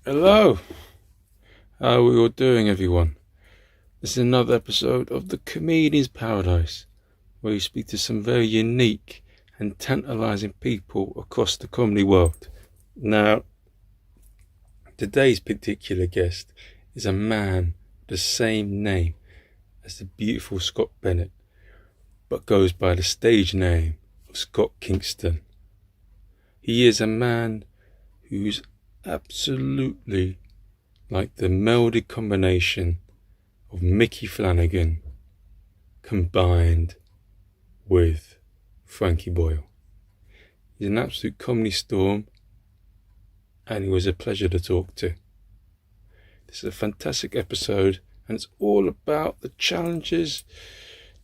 Hello, how are we all doing, everyone? This is another episode of the Comedian's Paradise, where we speak to some very unique and tantalizing people across the comedy world. Now, today's particular guest is a man with the same name as the beautiful Scott Bennett, but goes by the stage name of Scott Kingston. He is a man who's absolutely like the melded combination of Mickey Flanagan combined with Frankie Boyle. He's an absolute comedy storm, and he was a pleasure to talk to. This is a fantastic episode, and it's all about the challenges,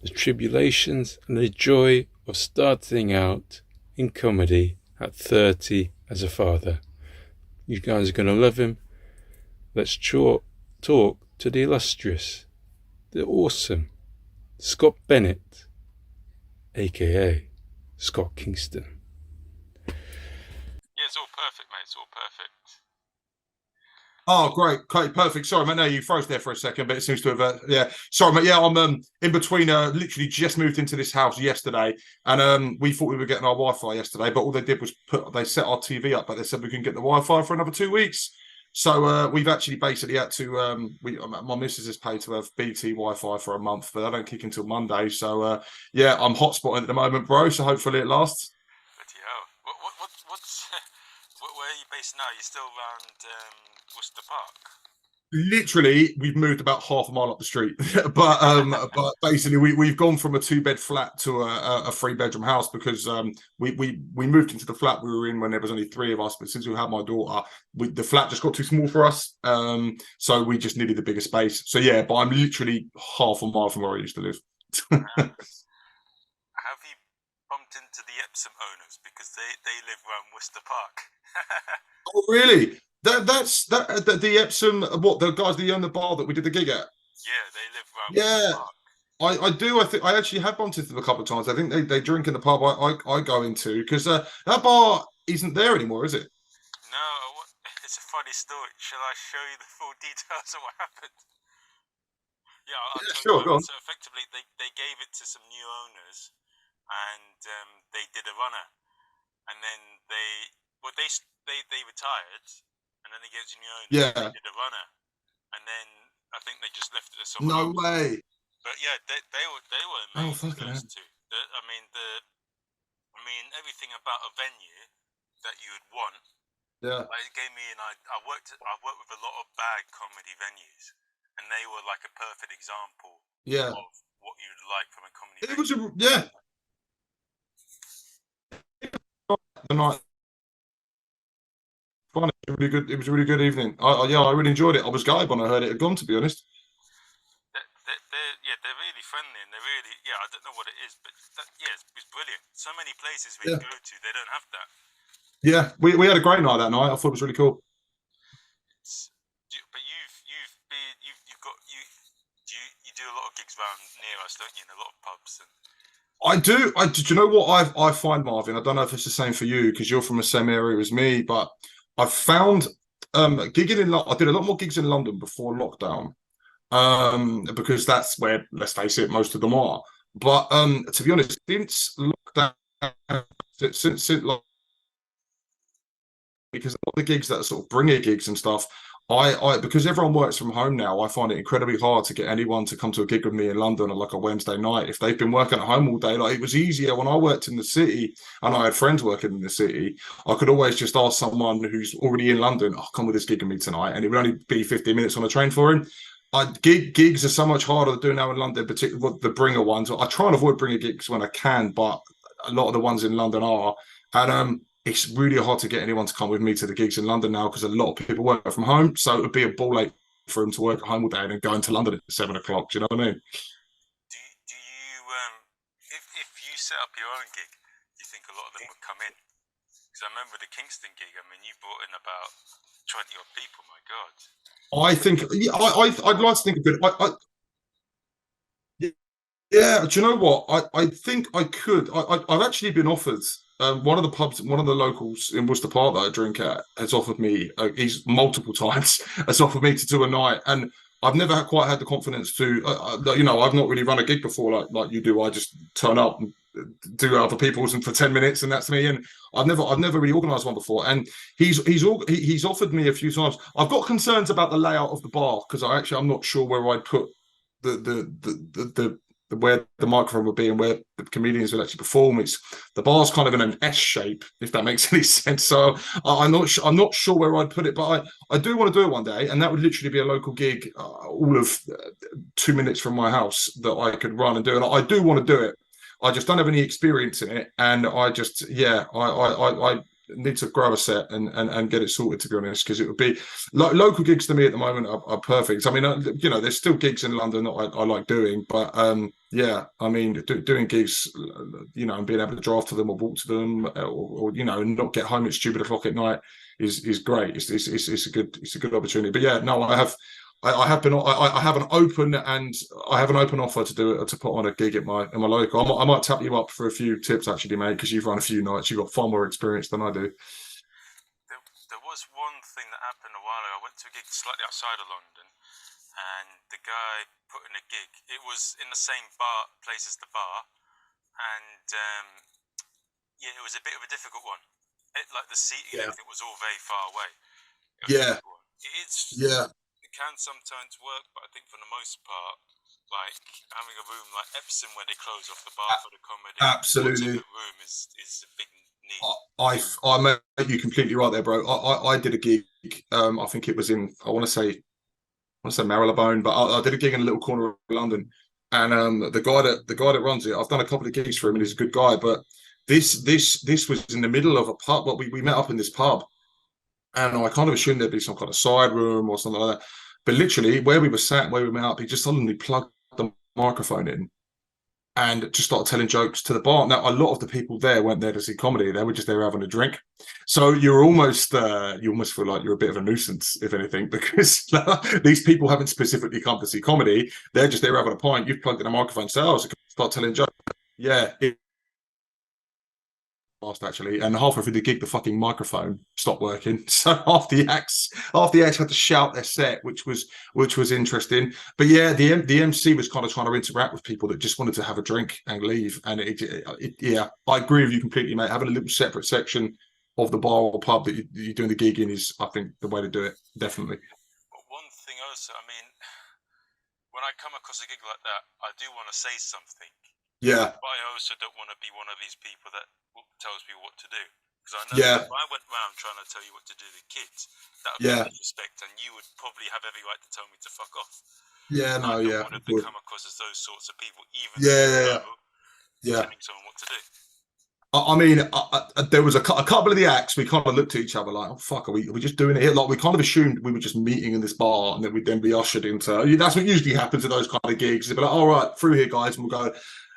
the tribulations, and the joy of starting out in comedy at 30 as a father. You guys are going to love him. Let's talk to the illustrious, the awesome Scott Bennett, aka Scott Kingston. Yeah, it's all perfect, mate. It's all perfect. Oh, great, perfect. Sorry, mate. No, you froze there for a second, but it seems to have. Yeah, sorry, mate. Yeah, I'm in between. Literally just moved into this house yesterday, and we thought we were getting our Wi-Fi yesterday, but all they did was they set our TV up, but they said we can get the Wi-Fi for another 2 weeks. So we've actually basically had to. My missus has paid to have BT Wi-Fi for a month, but they don't kick until Monday. So yeah, I'm hotspotting at the moment, bro. So hopefully it lasts. Bloody hell. What's where are you based now? You're still around Worcester Park? Literally, we've moved about half a mile up the street, but basically, we've gone from a 2-bed flat to a 3-bedroom house because we moved into the flat we were in when there was only 3 of us. But since we had my daughter, the flat just got too small for us, so we just needed the bigger space. So yeah, but I'm literally half a mile from where I used to live. Have you bumped into the Epsom owners because they live around Worcester Park? Oh, really? That's the Epsom. What, the guys that own the bar that we did the gig at? Yeah, they live around Yeah, Worcester Park. I do. I think I actually have bumped into them a couple of times. I think they drink in the pub I go into because that bar isn't there anymore, is it? No, it's a funny story. Shall I show you the full details of what happened? Yeah, I'll Yeah, tell you sure. what Go on. happened. So effectively, they gave it to some new owners, and they did a runner, and then they retired, and then they gave it to new owners. They Yeah. did a runner, and then I think they just left it to someone No else. way. But yeah, they were Oh, amazing, fucking those hell. two. I mean everything about a venue that you would want. Yeah. Like, it gave me I've worked with a lot of bad comedy venues, and they were like a perfect example Yeah. of what you'd like from a comedy It venue. was yeah. The night. Fun. Really good. It was a really good evening. I really enjoyed it. I was gutted when I heard it had gone. To be honest. They're really friendly, and they're really, I don't know what it is, but it's brilliant. So many places we Yeah. go to, they don't have that. Yeah. We had a great night that night. I thought it was really cool. But you do a lot of gigs around near us, don't you? In a lot of pubs. And I do. Do you know what I find, Marvin? I don't know if it's the same for you because you're from the same area as me, but I've found gigging in. I did a lot more gigs in London before lockdown, because that's where, let's face it, most of them are. But to be honest, since lockdown, since because a lot of the gigs that are sort of bringer gigs and stuff, I because everyone works from home now, I find it incredibly hard to get anyone to come to a gig with me in London on like a Wednesday night if they've been working at home all day. Like, it was easier when I worked in the city and I had friends working in the city. I could always just ask someone who's already in London, "Oh, come with this gig with me tonight," and it would only be 15 minutes on a train for him. Gigs are so much harder to do now in London, particularly the bringer ones. I try and avoid bringer gigs when I can, but a lot of the ones in London are. And it's really hard to get anyone to come with me to the gigs in London now because a lot of people work from home. So it would be a ball ache for them to work at home all day and then go into London at 7 o'clock. Do you know what I mean? do you if you set up your own gig, do you think a lot of them would come in? Because I remember the Kingston gig. I mean, you brought in about 20 odd people. My God. I think, yeah, I'd like to think of it. Yeah, do you know what? I think I could. I've actually been offered one of the pubs, one of the locals in Worcester Park that I drink at has offered me, he's multiple times, has offered me to do a night. And I've never quite had the confidence to, I've not really run a gig before like you do. I just turn up and do other people's and for 10 minutes and that's me. And I've never really organised one before. And he's offered me a few times. I've got concerns about the layout of the bar because I'm not sure where I'd put the where the microphone would be and where the comedians will actually perform. It's the bar's kind of in an S shape, if that makes any sense. So I'm not sure where I'd put it, but I do want to do it one day, and that would literally be a local gig, all of 2 minutes from my house that I could run and do. And I do want to do it. I just don't have any experience in it, and I need to grow a set and get it sorted, to be honest, because it would be local gigs to me at the moment are perfect. I mean, there's still gigs in London that I like doing, but I mean, doing gigs, and being able to drive to them or walk to them, or and not get home at stupid o'clock at night is great. It's a good opportunity. But yeah, no, I have an open offer to put on a gig at my local. I might tap you up for a few tips actually, mate, because you've run a few nights. You've got far more experience than I do. There was one thing that happened a while ago. I went to a gig slightly outside of London, and the guy put in a gig. It was in the same place as the bar, and it was a bit of a difficult one. Like the seating and everything was all very far away. It can sometimes work, but I think for the most part, like having a room like Epsom where they close off the bar for the comedy, absolutely, room is a big need. I make you completely right there, bro. I did a gig. I think it was in I want to say Marylebone, but I did a gig in a little corner of London, and the guy that runs it, I've done a couple of gigs for him, and he's a good guy. But this was in the middle of a pub. But we met up in this pub, and I kind of assumed there'd be some kind of side room or something like that. But literally, where we were sat, where we met up, he just suddenly plugged the microphone in and just started telling jokes to the bar. Now, a lot of the people there weren't there to see comedy; they were just there having a drink. So you almost feel like you're a bit of a nuisance, if anything, because these people haven't specifically come to see comedy; they're just there having a pint. You've plugged in a microphone, so start telling jokes. Yeah. Actually, and halfway through the gig the fucking microphone stopped working, so half the acts had to shout their set, which was interesting. But yeah, the MC was kind of trying to interact with people that just wanted to have a drink and leave, and I agree with you completely, mate. Having a little separate section of the bar or pub that you're doing the gig in is, I think, the way to do it, definitely. But one thing also, I mean, when I come across a gig like that, I do want to say something. Yeah. But I also don't want to be one of these people that tells me what to do. Because I know if I went round trying to tell you what to do to kids, that would be disrespect, and you would probably have every right to tell me to fuck off. Yeah, no, I don't want to come across as those sorts of people, even telling someone what to do. I mean, there was a couple of the acts. We kind of looked at each other like, "Oh fuck, are we just doing it here?" Like we kind of assumed we were just meeting in this bar, and then we'd be ushered into. That's what usually happens at those kind of gigs. They'd be like, "All right, through here, guys," and we'll go.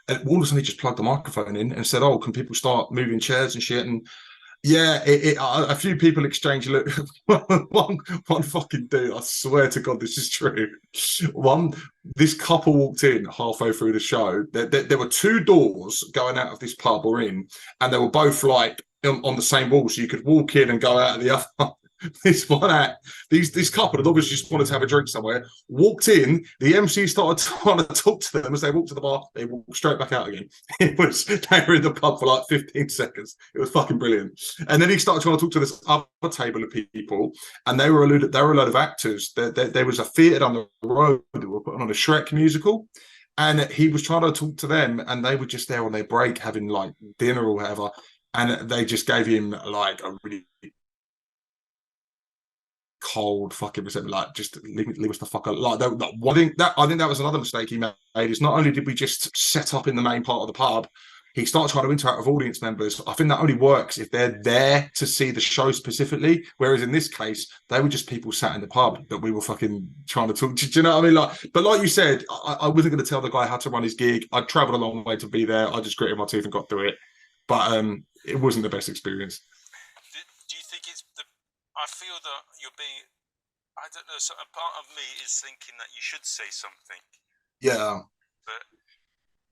And all of a sudden, he just plugged the microphone in and said, "Oh, can people start moving chairs and shit?" And yeah, a few people exchanged look. one fucking dude, I swear to God, this is true. This couple walked in halfway through the show. There were two doors going out of this pub we're in, and they were both like on the same wall, so you could walk in and go out of the other. This couple had obviously just wanted to have a drink somewhere, walked in, the MC started trying to talk to them as they walked to the bar, they walked straight back out again. They were in the pub for like 15 seconds. It was fucking brilliant. And then he started trying to talk to this other table of people, and they were a load of actors. There was a theatre down the road that were putting on a Shrek musical, and he was trying to talk to them, and they were just there on their break having like dinner or whatever, and they just gave him like a really cold fucking resentment, like just leave us the fuck alone. Like I think that was another mistake he made. Is not only did we just set up in the main part of the pub, he started trying to interact with audience members. I think that only works if they're there to see the show specifically. Whereas in this case, they were just people sat in the pub that we were fucking trying to talk to. Do you know what I mean? But like you said, I wasn't going to tell the guy how to run his gig. I travelled a long way to be there. I just gritted my teeth and got through it. But it wasn't the best experience. Do you think I feel that you're being, I don't know, so a part of me is thinking that you should say something. Yeah. But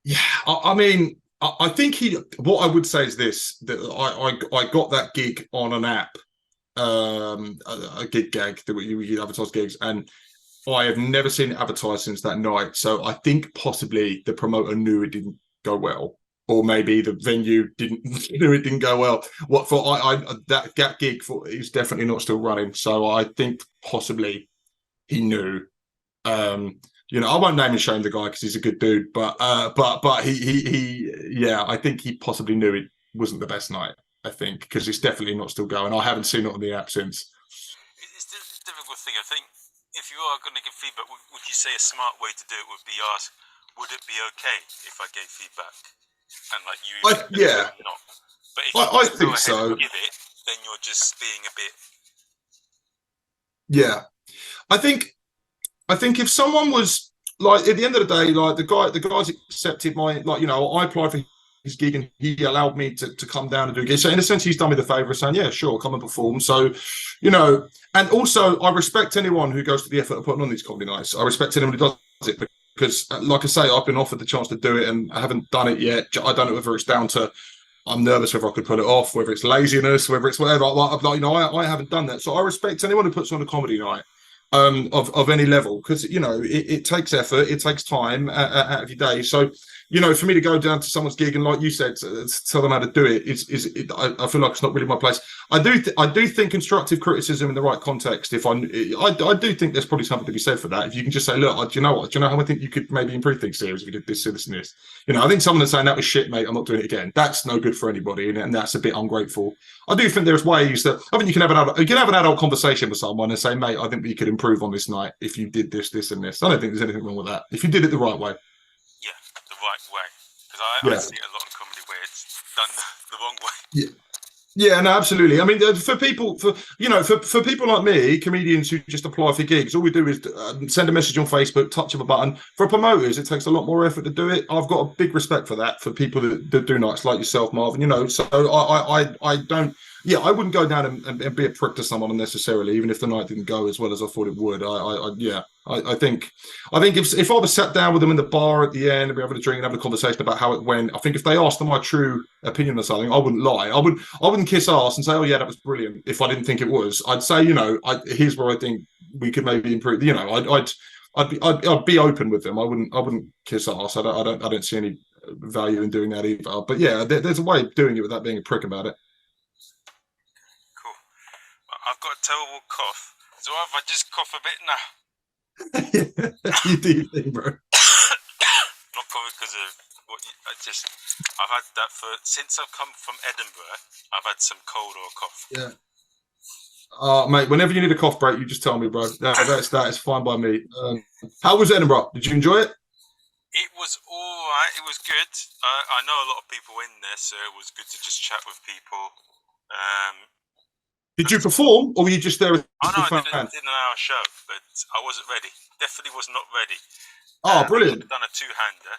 yeah, I mean, I think what I would say is this: that I got that gig on an app, a gig gag that we advertise gigs, and I have never seen it advertised since that night. So I think possibly the promoter knew it didn't go well, or maybe the venue didn't knew it didn't go well. What for? That gig for is definitely not still running. So I think possibly he knew. I won't name and shame the guy because he's a good dude, but yeah, I think he possibly knew it wasn't the best night. I think because it's definitely not still going. I haven't seen it on the app since. It's a difficult thing. I think if you are going to give feedback, would you say a smart way to do it would be ask, would it be okay if I gave feedback? And like you, Yeah, not. But if you I go think ahead so. and give it, then you're just being a bit. Yeah, I think if someone was like at the end of the day, like the guys accepted my I applied for his gig and he allowed me to come down and do a gig. So in a sense, he's done me the favour of saying, yeah, sure, come and perform. So, and also I respect anyone who goes to the effort of putting on these comedy nights. I respect anyone who does it because, like I say, I've been offered the chance to do it and I haven't done it yet. I don't know whether it's down to I'm nervous whether I could put it off, whether it's laziness, whether it's whatever. I haven't done that. So I respect anyone who puts on a comedy night of any level because it takes effort, it takes time out of your day. So for me to go down to someone's gig and like you said, to tell them how to do it I feel like it's not really my place. I do think constructive criticism in the right context. If I do think there's probably something to be said for that. If you can just say, look, do you know what? Do you know how I think you could maybe improve things here if you did this, this, and this? I think someone that's saying that was shit, mate, I'm not doing it again. That's no good for anybody, and that's a bit ungrateful. I do think there's ways that I think you can have an adult conversation with someone and say, mate, I think you could improve on this night if you did this, this, and this. I don't think there's anything wrong with that if you did it the right way. Yeah, the right way. Because I see it a lot in comedy where it's done the wrong way. Yeah. Yeah, no, absolutely. I mean, for people, for people like me, comedians who just apply for gigs, all we do is send a message on Facebook, touch of a button. For promoters, it takes a lot more effort to do it. I've got a big respect for that for people that do nights like yourself, Marvin. So I don't. Yeah, I wouldn't go down and be a prick to someone unnecessarily, even if the night didn't go as well as I thought it would. I think if I was sat down with them in the bar at the end and we were having a drink and having a conversation about how it went, I think if they asked them my true opinion or something, I wouldn't lie. I wouldn't kiss ass and say, oh yeah, that was brilliant. If I didn't think it was, I'd say, here's where I think we could maybe improve. I'd be open with them. I wouldn't kiss ass. I don't see any value in doing that either. But yeah, there's a way of doing it without being a prick about it. Cool. I've got a terrible cough, so if I just cough a bit now. You do your thing, bro. Not probably because of what I've had that since I've come from Edinburgh. I've had some cold or a cough. Yeah. Mate, whenever you need a cough break, you just tell me, bro. That is fine by me. How was Edinburgh? Did you enjoy it? It was all right. It was good. I know a lot of people in there, so it was good to just chat with people. Did you perform, or were you just there? I did an hour show, but I wasn't ready. Definitely was not ready. Oh, brilliant! I've done a two-hander.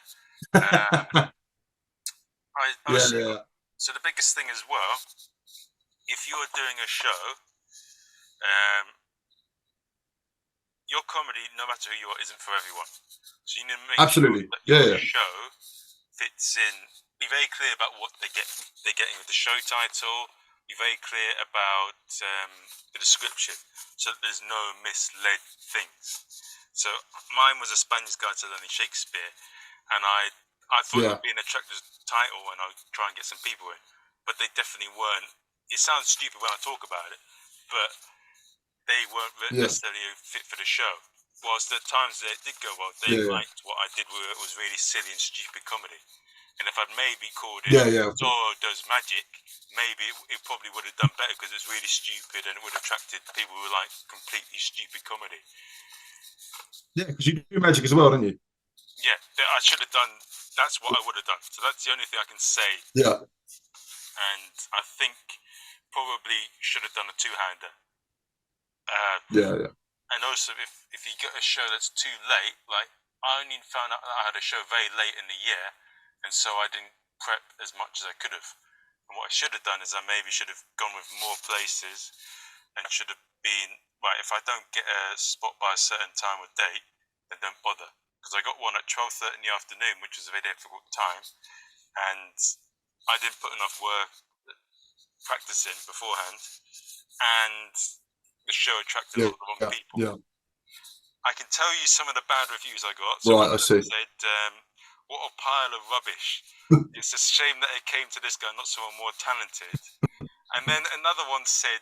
So the biggest thing as well, if you are doing a show, your comedy, no matter who you are, isn't for everyone. So you need to make sure that your show fits in. Be very clear about what they're getting with the show title. Be very clear about the description, so that there's no misled things. So mine was a Spanish guide to learning Shakespeare, and I thought it would be an attractive title when I would try and get some people in, but they definitely weren't. It sounds stupid when I talk about it, but they weren't necessarily a fit for the show. Whilst at times it did go well, they liked what I did where it was really silly and stupid comedy. And if I'd maybe called it Zorro Does Magic, maybe it probably would have done better because it's really stupid and it would have attracted people who like completely stupid comedy. Yeah, because you do magic as well, don't you? Yeah, I should have done. That's what I would have done. So that's the only thing I can say. Yeah. And I think probably should have done a two-hander. Yeah. And also, if you get a show that's too late, like I only found out that I had a show very late in the year, and so I didn't prep as much as I could have. And what I should have done is I maybe should have gone with more places and should have been, right, if I don't get a spot by a certain time or date, then don't bother. Because I got one at 12:30 in the afternoon, which was a very difficult time. and I didn't put enough work practicing beforehand, and the show attracted a lot of the wrong people. Yeah. I can tell you some of the bad reviews I got. Right, I see. Said, "What a pile of rubbish! It's a shame that it came to this guy, not someone more talented." And then another one said,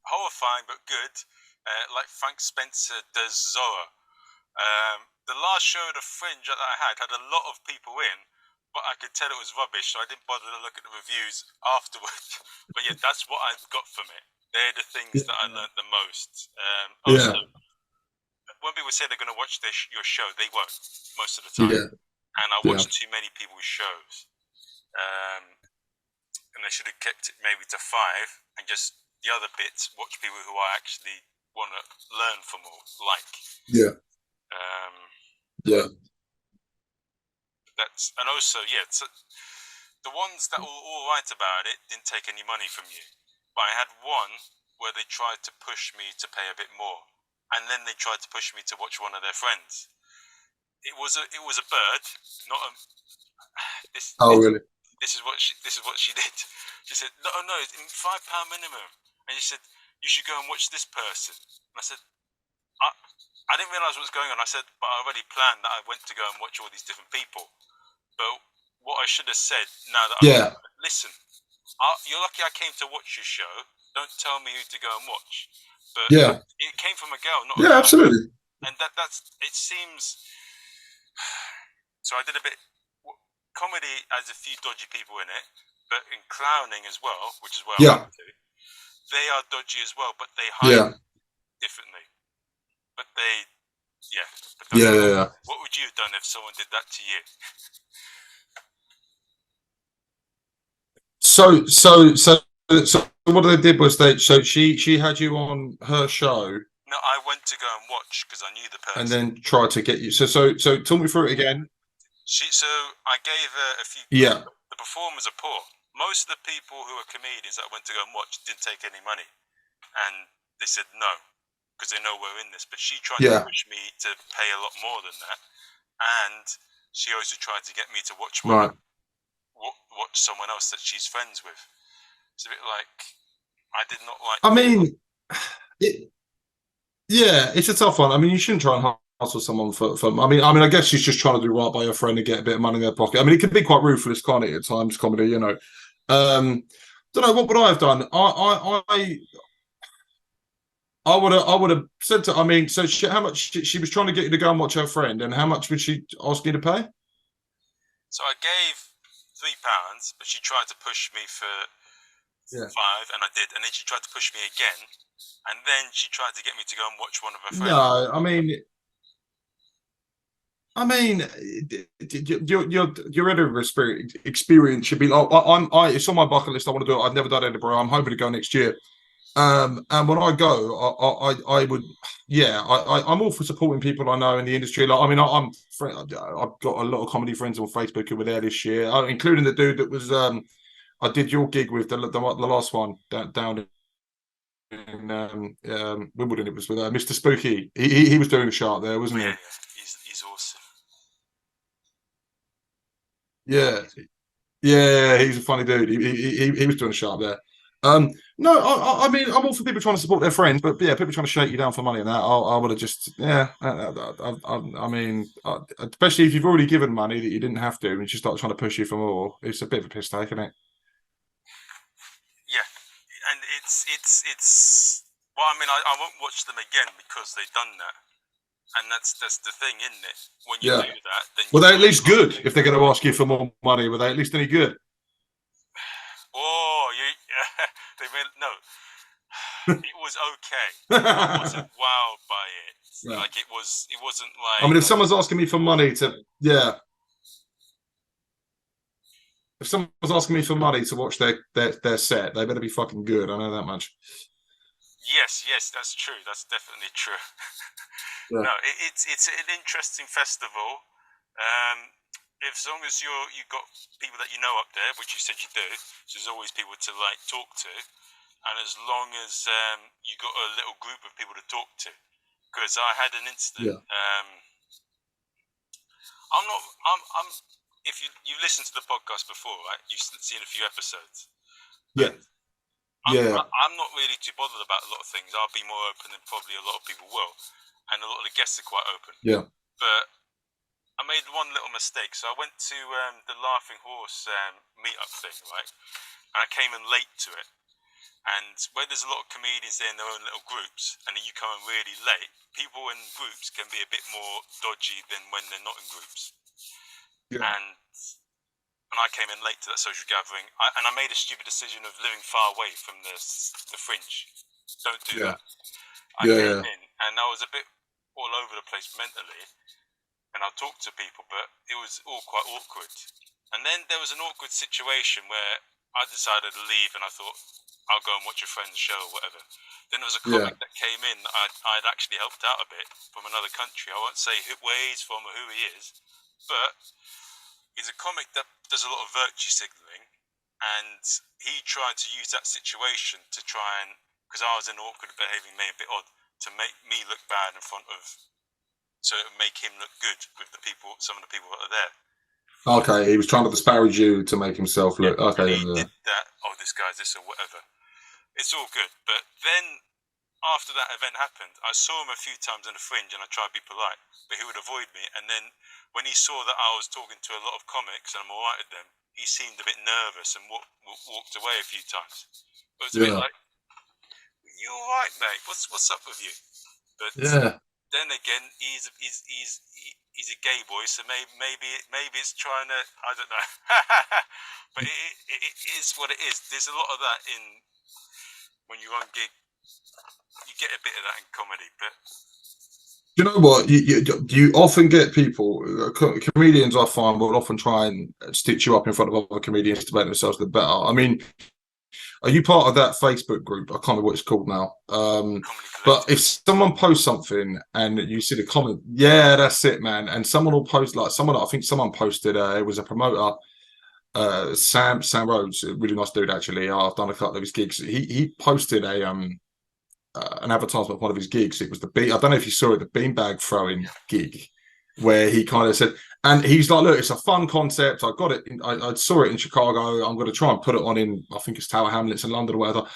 "Horrifying but good, like Frank Spencer does Zorro." The last show of the Fringe that I had a lot of people in, but I could tell it was rubbish, so I didn't bother to look at the reviews afterwards. But yeah, that's what I've got from it. They're the things that I learned the most. Also, when people say they're going to watch your show, they won't most of the time. Yeah. And I watch too many people's shows. And they should have kept it maybe to 5, and just the other bits watch people who I actually want to learn from or like. Yeah. That's, and also, so the ones that were all right about it didn't take any money from you. But I had one where they tried to push me to pay a bit more, and then they tried to push me to watch one of their friends. It was a bird, not a. Really? This is what she did. She said, "No, it's £5 minimum," and she said, "You should go and watch this person." And I said, I didn't realise what was going on. I said, "But I already planned that I went to go and watch all these different people." But what I should have said, now that listen, you're lucky I came to watch your show. Don't tell me who to go and watch. But it came from a girl, not a guy. Absolutely. And that's it seems. So I did a bit. Comedy has a few dodgy people in it, but in clowning as well, which is where I went to, they are dodgy as well, but they hide differently. But they, What would you have done if someone did that to you? So what they did was she had you on her show. No, I went to go and watch because I knew the person, and then tried to get you. So talk me through it again. So I gave her a few. Yeah. The performers are poor. Most of the people who are comedians that I went to go and watch didn't take any money, and they said no because they know we're in this. But she tried to push me to pay a lot more than that, and she also tried to get me to watch watch someone else that she's friends with. It's a bit like I did not like. I mean, it's a tough one. I mean, you shouldn't try and hustle someone for. I mean, I guess she's just trying to do right by her friend and get a bit of money in their pocket. I mean, it can be quite ruthless, can't it? At times, comedy, you know. Don't know what would I have done. I would have said to. I mean, so how much she was trying to get you to go and watch her friend, and how much would she ask you to pay? So I gave £3, but she tried to push me for 5, and I did, and then she tried to push me again, and then she tried to get me to go and watch one of her friends. No, I mean, your Edinburgh experience should be like. It's on my bucket list. I want to do it. I've never done Edinburgh. I'm hoping to go next year. And when I go, I would, I'm all for supporting people I know in the industry. Like, I mean, I've got a lot of comedy friends on Facebook who were there this year, including the dude that was, I did your gig with the last one down in Wimbledon. It was with Mr. Spooky. He was doing a shout there, wasn't he? Yeah, he's awesome. Yeah, he's a funny dude. He was doing a shout there. No, I mean, I'm all for people trying to support their friends, but people trying to shake you down for money and that, I would have just, I mean, especially if you've already given money that you didn't have to, and you just start trying to push you for more, it's a bit of a piss take, isn't it? Yeah, and it's. Well, I mean, I won't watch them again because they've done that, and that's the thing, isn't it? When you do that, then were they at least good? If they're going to ask you for more money, were they at least any good? Oh, they meant no. It was okay. I wasn't wowed by it. Yeah. Like it wasn't like. I mean, if someone's asking me for money to, if someone's asking me for money to watch their set, they better be fucking good. I know that much. Yes, that's true. That's definitely true. No, it's an interesting festival. As long as you've got people that you know up there, which you said you do, so there's always people to like talk to, and as long as you got a little group of people to talk to, because I had an incident. I'm not. I'm. If you listened to the podcast before, right? You've seen a few episodes, Yeah, and yeah, I'm not really too bothered about a lot of things. I'll be more open than probably a lot of people will, and a lot of the guests are quite open. yeah. But I made one little mistake. So I went to the Laughing Horse meetup thing, right? And I came in late to it. And where there's a lot of comedians there in their own little groups, and you come in really late, people in groups can be a bit more dodgy than when they're not in groups. Yeah. And I came in late to that social gathering, and I made a stupid decision of living far away from the fringe. Don't do Yeah. that. I Yeah. came Yeah. in, and I was a bit all over the place mentally, and I talked to people, but it was all quite awkward. And then there was an awkward situation where I decided to leave, and I thought, I'll go and watch a friend's show or whatever. Then there was a Yeah. comic that came in that I'd actually helped out a bit from another country. I won't say where he's from or who he is, but he's a comic that does a lot of virtue signalling, and he tried to use that situation to try and, because I was an awkward behaving, maybe a bit odd, to make me look bad in front of, so it would make him look good with the people, some of the people that are there. Okay, he was trying to disparage you to make himself look. Yeah, Okay, and he yeah. did that. Oh, this guy's this or whatever. It's all good, but then after that event happened, I saw him a few times in the fringe, and I tried to be polite, but he would avoid me. And then when he saw that I was talking to a lot of comics and I'm alright with them, he seemed a bit nervous and walked away a few times. It was a bit Yeah. like, "You alright, mate? What's up with you?" But Yeah. then again, he's a gay boy, so maybe it's trying to, I don't know. But it is what it is. There's a lot of that in when you run gig. You get a bit of that in comedy, but You know what? You often get people, comedians I find will often try and stitch you up in front of other comedians to make themselves look better. I mean, are you part of that Facebook group? I can't remember what it's called now. comedy But collective. if someone posts something and you see the comment, yeah, that's it, man. And someone will post like someone, I think someone posted, it was a promoter, Sam Rhodes, a really nice dude actually. I've done a couple of his gigs. He posted an advertisement of one of his gigs. It was I don't know if you saw it, the beanbag throwing gig, where he kind of said, and he's like, look, it's a fun concept. I got it. I saw it in Chicago. I'm going to try and put it on in, I think it's Tower Hamlets in London or whatever.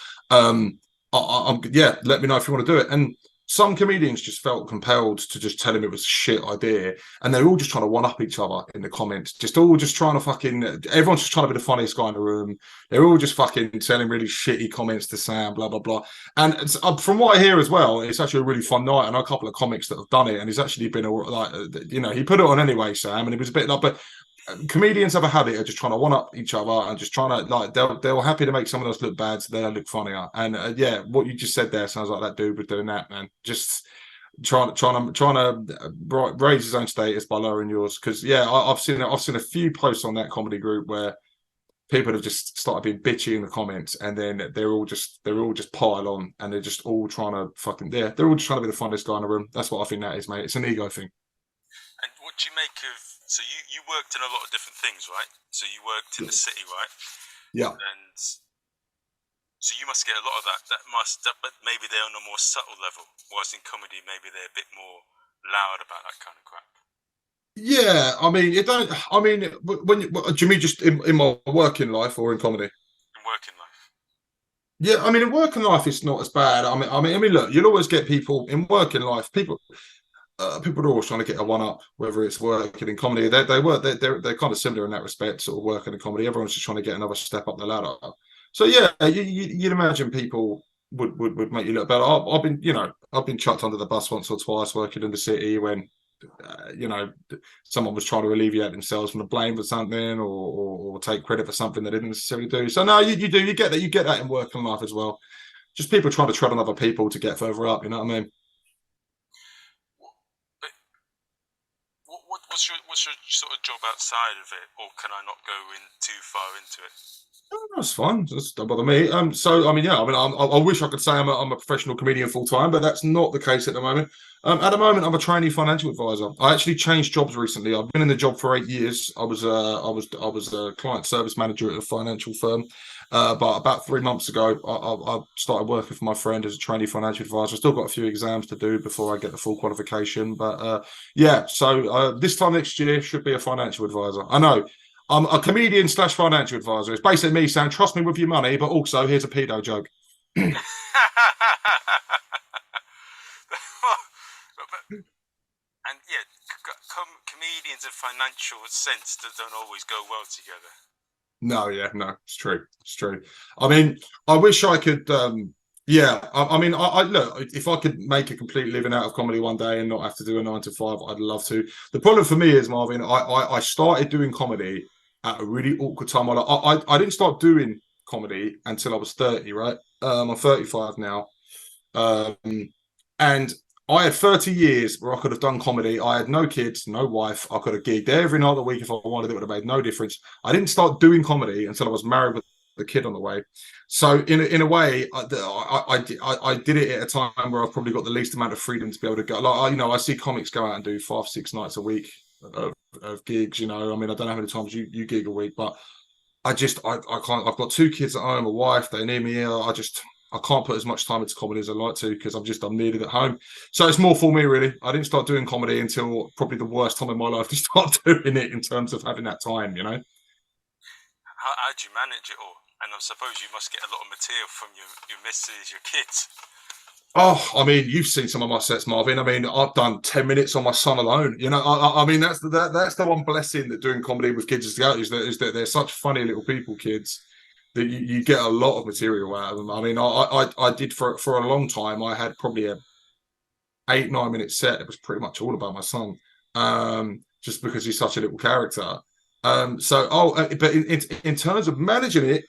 Yeah, let me know if you want to do it. And some comedians just felt compelled to just tell him it was a shit idea, and they're all just trying to one up each other in the comments. Just all just trying to fucking. Everyone's just trying to be the funniest guy in the room. They're all just fucking telling really shitty comments to Sam, blah blah blah. And from what I hear as well, it's actually a really fun night. I know a couple of comics that have done it, and he's actually been like, he put it on anyway, Sam, and it was a bit like, but comedians have a habit of just trying to one up each other and just trying to like they're happy to make someone else look bad so they look funnier. And yeah, what you just said there sounds like that dude was doing that, man. Just trying to raise his own status by lowering yours. Because yeah, I've seen a few posts on that comedy group where people have just started being bitchy in the comments, and then they're all just pile on, and they're just all trying to fucking they're all just trying to be the funniest guy in the room. That's what I think that is, mate. It's an ego thing. And what do you make of? So you worked in a lot of different things, right? So you worked in the city, right? Yeah. And so you must get a lot of that. But maybe they're on a more subtle level. Whilst in comedy, maybe they're a bit more loud about that kind of crap. Yeah, I mean, it don't. I mean, when do you mean just in my working life or in comedy? In working life. Yeah, I mean, in working life, it's not as bad. I mean, look, you'll always get people in working life. People are always trying to get a one up, whether it's working in comedy. They're kind of similar in that respect, sort of working in comedy. Everyone's just trying to get another step up the ladder. So yeah, you'd imagine people would make you look better. I've been chucked under the bus once or twice working in the city when someone was trying to alleviate themselves from the blame for something or take credit for something they didn't necessarily do. So no, you do, you get that in working life as well. Just people trying to tread on other people to get further up. You know what I mean? But what's your sort of job outside of it, or can I not go in too far into it? That's fine. That's don't bother me. So I mean, yeah, I mean, I wish I could say I'm a professional comedian full time, but that's not the case at the moment. At the moment, I'm a trainee financial advisor. I actually changed jobs recently. I've been in the job for 8 years. I was a client service manager at a financial firm. But about 3 months ago, I started working for my friend as a trainee financial advisor. I've still got a few exams to do before I get the full qualification. But yeah, so this time next year should be a financial advisor. I know. I'm a comedian slash financial advisor. It's basically me saying, trust me with your money, but also here's a pedo joke. And yeah, comedians and financial sense that don't always go well together. No, yeah, no, it's true. It's true. I mean, I wish I could. Yeah, I mean, I look, if I could make a complete living out of comedy one day and not have to do a 9 to 5, I'd love to. The problem for me is, Marvin, I started doing comedy at a really awkward time. I didn't start doing comedy until I was 30, right? I'm 35 now. And I had 30 years where I could have done comedy. I had no kids, no wife. I could have gigged every night of the week if I wanted. It would have made no difference. I didn't start doing comedy until I was married with the kid on the way. So in a way, I did it at a time where I've probably got the least amount of freedom to be able to go. Like, I see comics go out and do 5-6 nights a week of gigs. I mean, I don't know how many times you gig a week, but I can't. I've got 2 kids at home, a wife. They need me here. I can't put as much time into comedy as I like to because I'm needed at home. So it's more for me, really. I didn't start doing comedy until probably the worst time in my life to start doing it in terms of having that time, you know? How do you manage it all? And I suppose you must get a lot of material from your missus, your kids. Oh, I mean, you've seen some of my sets, Marvin. I mean, I've done 10 minutes on my son alone. You know, I mean, that's the one blessing that doing comedy with kids is that they're such funny little people, kids, that you get a lot of material out of them. I mean, I did for a long time. I had probably a 8-9 minute set. It was pretty much all about my son, just because he's such a little character. But in terms of managing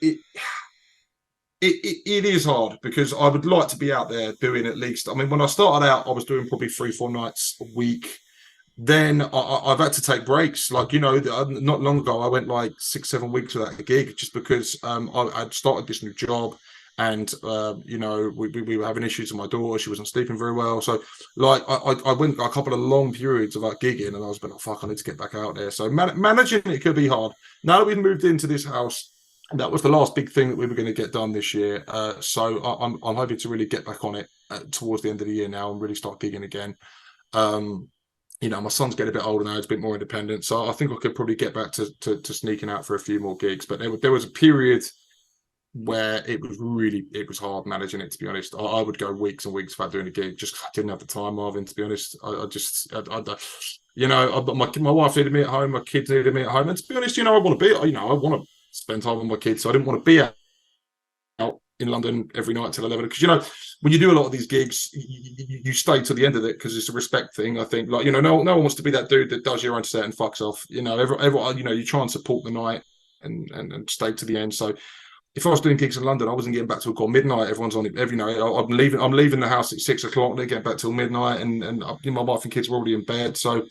it is hard because I would like to be out there doing at least. I mean, when I started out, I was doing probably 3-4 nights a week. Then I've had to take breaks. Like, not long ago, I went like 6-7 weeks without a gig just because I'd started this new job and, we were having issues with my daughter. She wasn't sleeping very well. So, like, I went a couple of long periods without gigging and I was like, oh, fuck, I need to get back out there. So managing it could be hard. Now that we've moved into this house, that was the last big thing that we were going to get done this year. So I'm hoping to really get back on it towards the end of the year now and really start gigging again. My son's getting a bit older now; he's a bit more independent. So I think I could probably get back to sneaking out for a few more gigs. But there was a period where it was hard managing it. To be honest, I would go weeks and weeks without doing a gig. Just I didn't have the time, Marvin. To be honest, my wife needed me at home, my kids needed me at home, and to be honest, I want to spend time with my kids, so I didn't want to be out in London every night till 11. Because when you do a lot of these gigs, you stay to the end of it because it's a respect thing. I think, like, no one wants to be that dude that does your own set and fucks off. Everyone, you try and support the night and stay to the end. So if I was doing gigs in London, I wasn't getting back till midnight. Everyone's on it every night. I'm leaving the house at 6 o'clock. They get back till midnight, and my wife and kids were already in bed. So,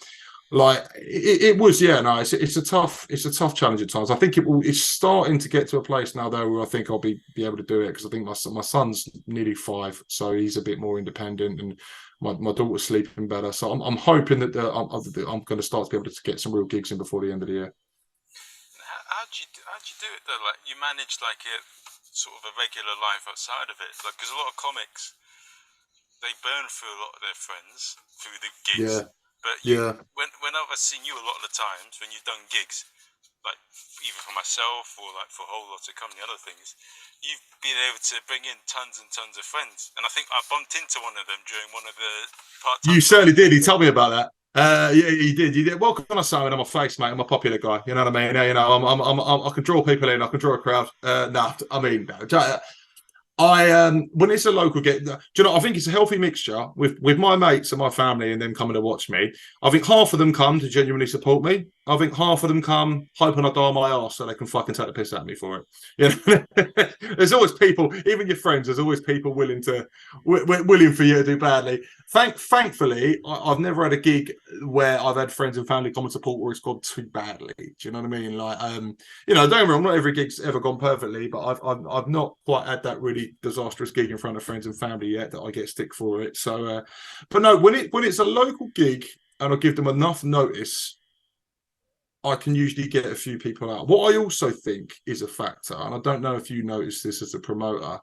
like, it was, yeah, no, it's a tough challenge at times. I think it's starting to get to a place now though where I think I'll be able to do it because I think my son's nearly 5, so he's a bit more independent, and my daughter's sleeping better. So I'm hoping that I'm going to start to be able to get some real gigs in before the end of the year. How'd you do it though? Like, you managed like a sort of a regular life outside of it, like, because a lot of comics, they burn through a lot of their friends through the gigs. Yeah. But when I've seen you a lot of the times when you've done gigs, like either for myself or like for a whole lot of company, other things, you've been able to bring in tons and tons of friends. And I think I bumped into one of them during one of the part-time. You certainly did. He told me about that. Yeah, you did. Well, can I say it on my face, mate? I'm a popular guy. You know what I mean? I can draw people in. I can draw a crowd. I mean, When it's a local get, do you know? I think it's a healthy mixture with my mates and my family and them coming to watch me. I think half of them come to genuinely support me. I think half of them come hoping I die on my arse so they can fucking take the piss out of me for it. You know? There's always people, even your friends. There's always people willing for you to do badly. Thankfully, I've never had a gig where I've had friends and family come and support where it's gone too badly. Do you know what I mean? Like, you know, don't get me wrong, not every gig's ever gone perfectly, but I've not quite had that really disastrous gig in front of friends and family yet that I get stick for it. So, but no, when it's a local gig and I give them enough notice, I can usually get a few people out. What I also think is a factor, and I don't know if you notice this as a promoter,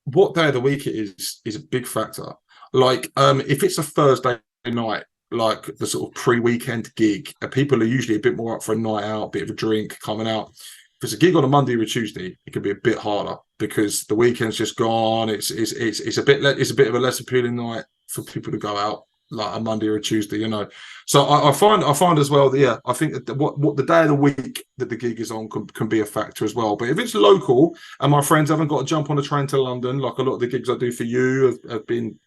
what day of the week it is a big factor. Like, if it's a Thursday night, like the sort of pre-weekend gig, people are usually a bit more up for a night out, a bit of a drink coming out. If it's a gig on a Monday or a Tuesday, it can be a bit harder because the weekend's just gone. It's a bit of a less appealing night for people to go out, like a Monday or a Tuesday, you know. So I find as well that, yeah, I think that what the day of the week that the gig is on can be a factor as well. But if it's local and my friends haven't got to jump on a train to London, like a lot of the gigs I do for you have been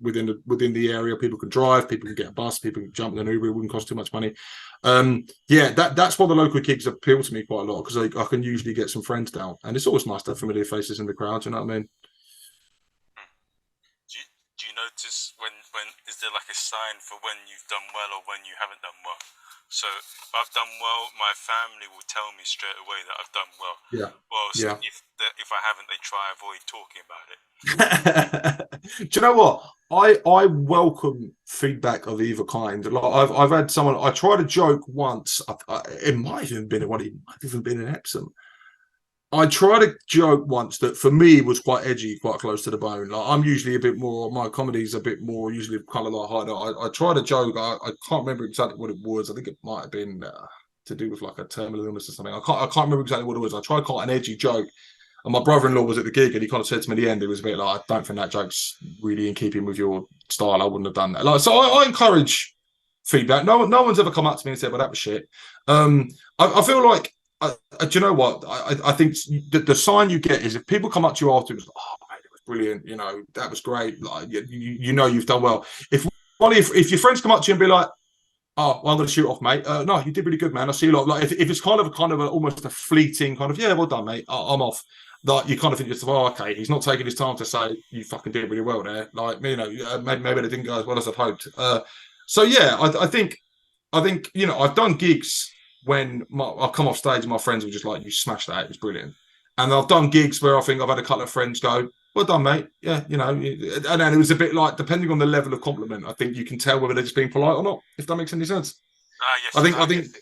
within the area, people can drive, people can get a bus, people can jump in an Uber, it wouldn't cost too much money. Yeah, that's why the local gigs appeal to me quite a lot, because I can usually get some friends down, and it's always nice to have familiar faces in the crowd. You know what I mean? Do you notice when is there like a sign for when you've done well or when you haven't done well? So if I've done well, my family will tell me straight away that I've done well. Yeah. Well, so Yeah. if I haven't, they try avoid talking about it. Do you know what? I welcome feedback of either kind. Like I've had someone. I tried a joke once. It might have been in Epsom. I tried a joke once that for me was quite edgy, quite close to the bone. Like I'm usually a bit more. My comedy's a bit more usually kind of like harder. I tried a joke. I can't remember exactly what it was. I think it might have been to do with like a terminal illness or something. I can't remember exactly what it was. I tried quite an edgy joke. And my brother-in-law was at the gig, and he kind of said to me at the end, it was a bit like, I don't think that joke's really in keeping with your style. I wouldn't have done that. Like, so I encourage feedback. No one's ever come up to me and said, "Well, that was shit." I feel like, do you know what? I think the sign you get is if people come up to you afterwards, "Oh, mate, it was brilliant. You know, that was great. Like, you know, you've done well." If your friends come up to you and be like, "Oh, well, I'm going to shoot off, mate. No, you did really good, man. I see you lot." Like, if it's kind of almost a fleeting kind of, "Yeah, well done, mate. I'm off." Like, you kind of think yourself, "Oh, okay, he's not taking his time to say you fucking did really well there." Like, you know, maybe it didn't go as well as I'd hoped. So yeah, I think you know, I've done gigs when I come off stage and my friends were just like, "You smashed that. It was brilliant." And I've done gigs where I think I've had a couple of friends go, "Well done, mate. Yeah, you know," and then it was a bit like, depending on the level of compliment, I think you can tell whether they're just being polite or not, if that makes any sense. Yes. I think,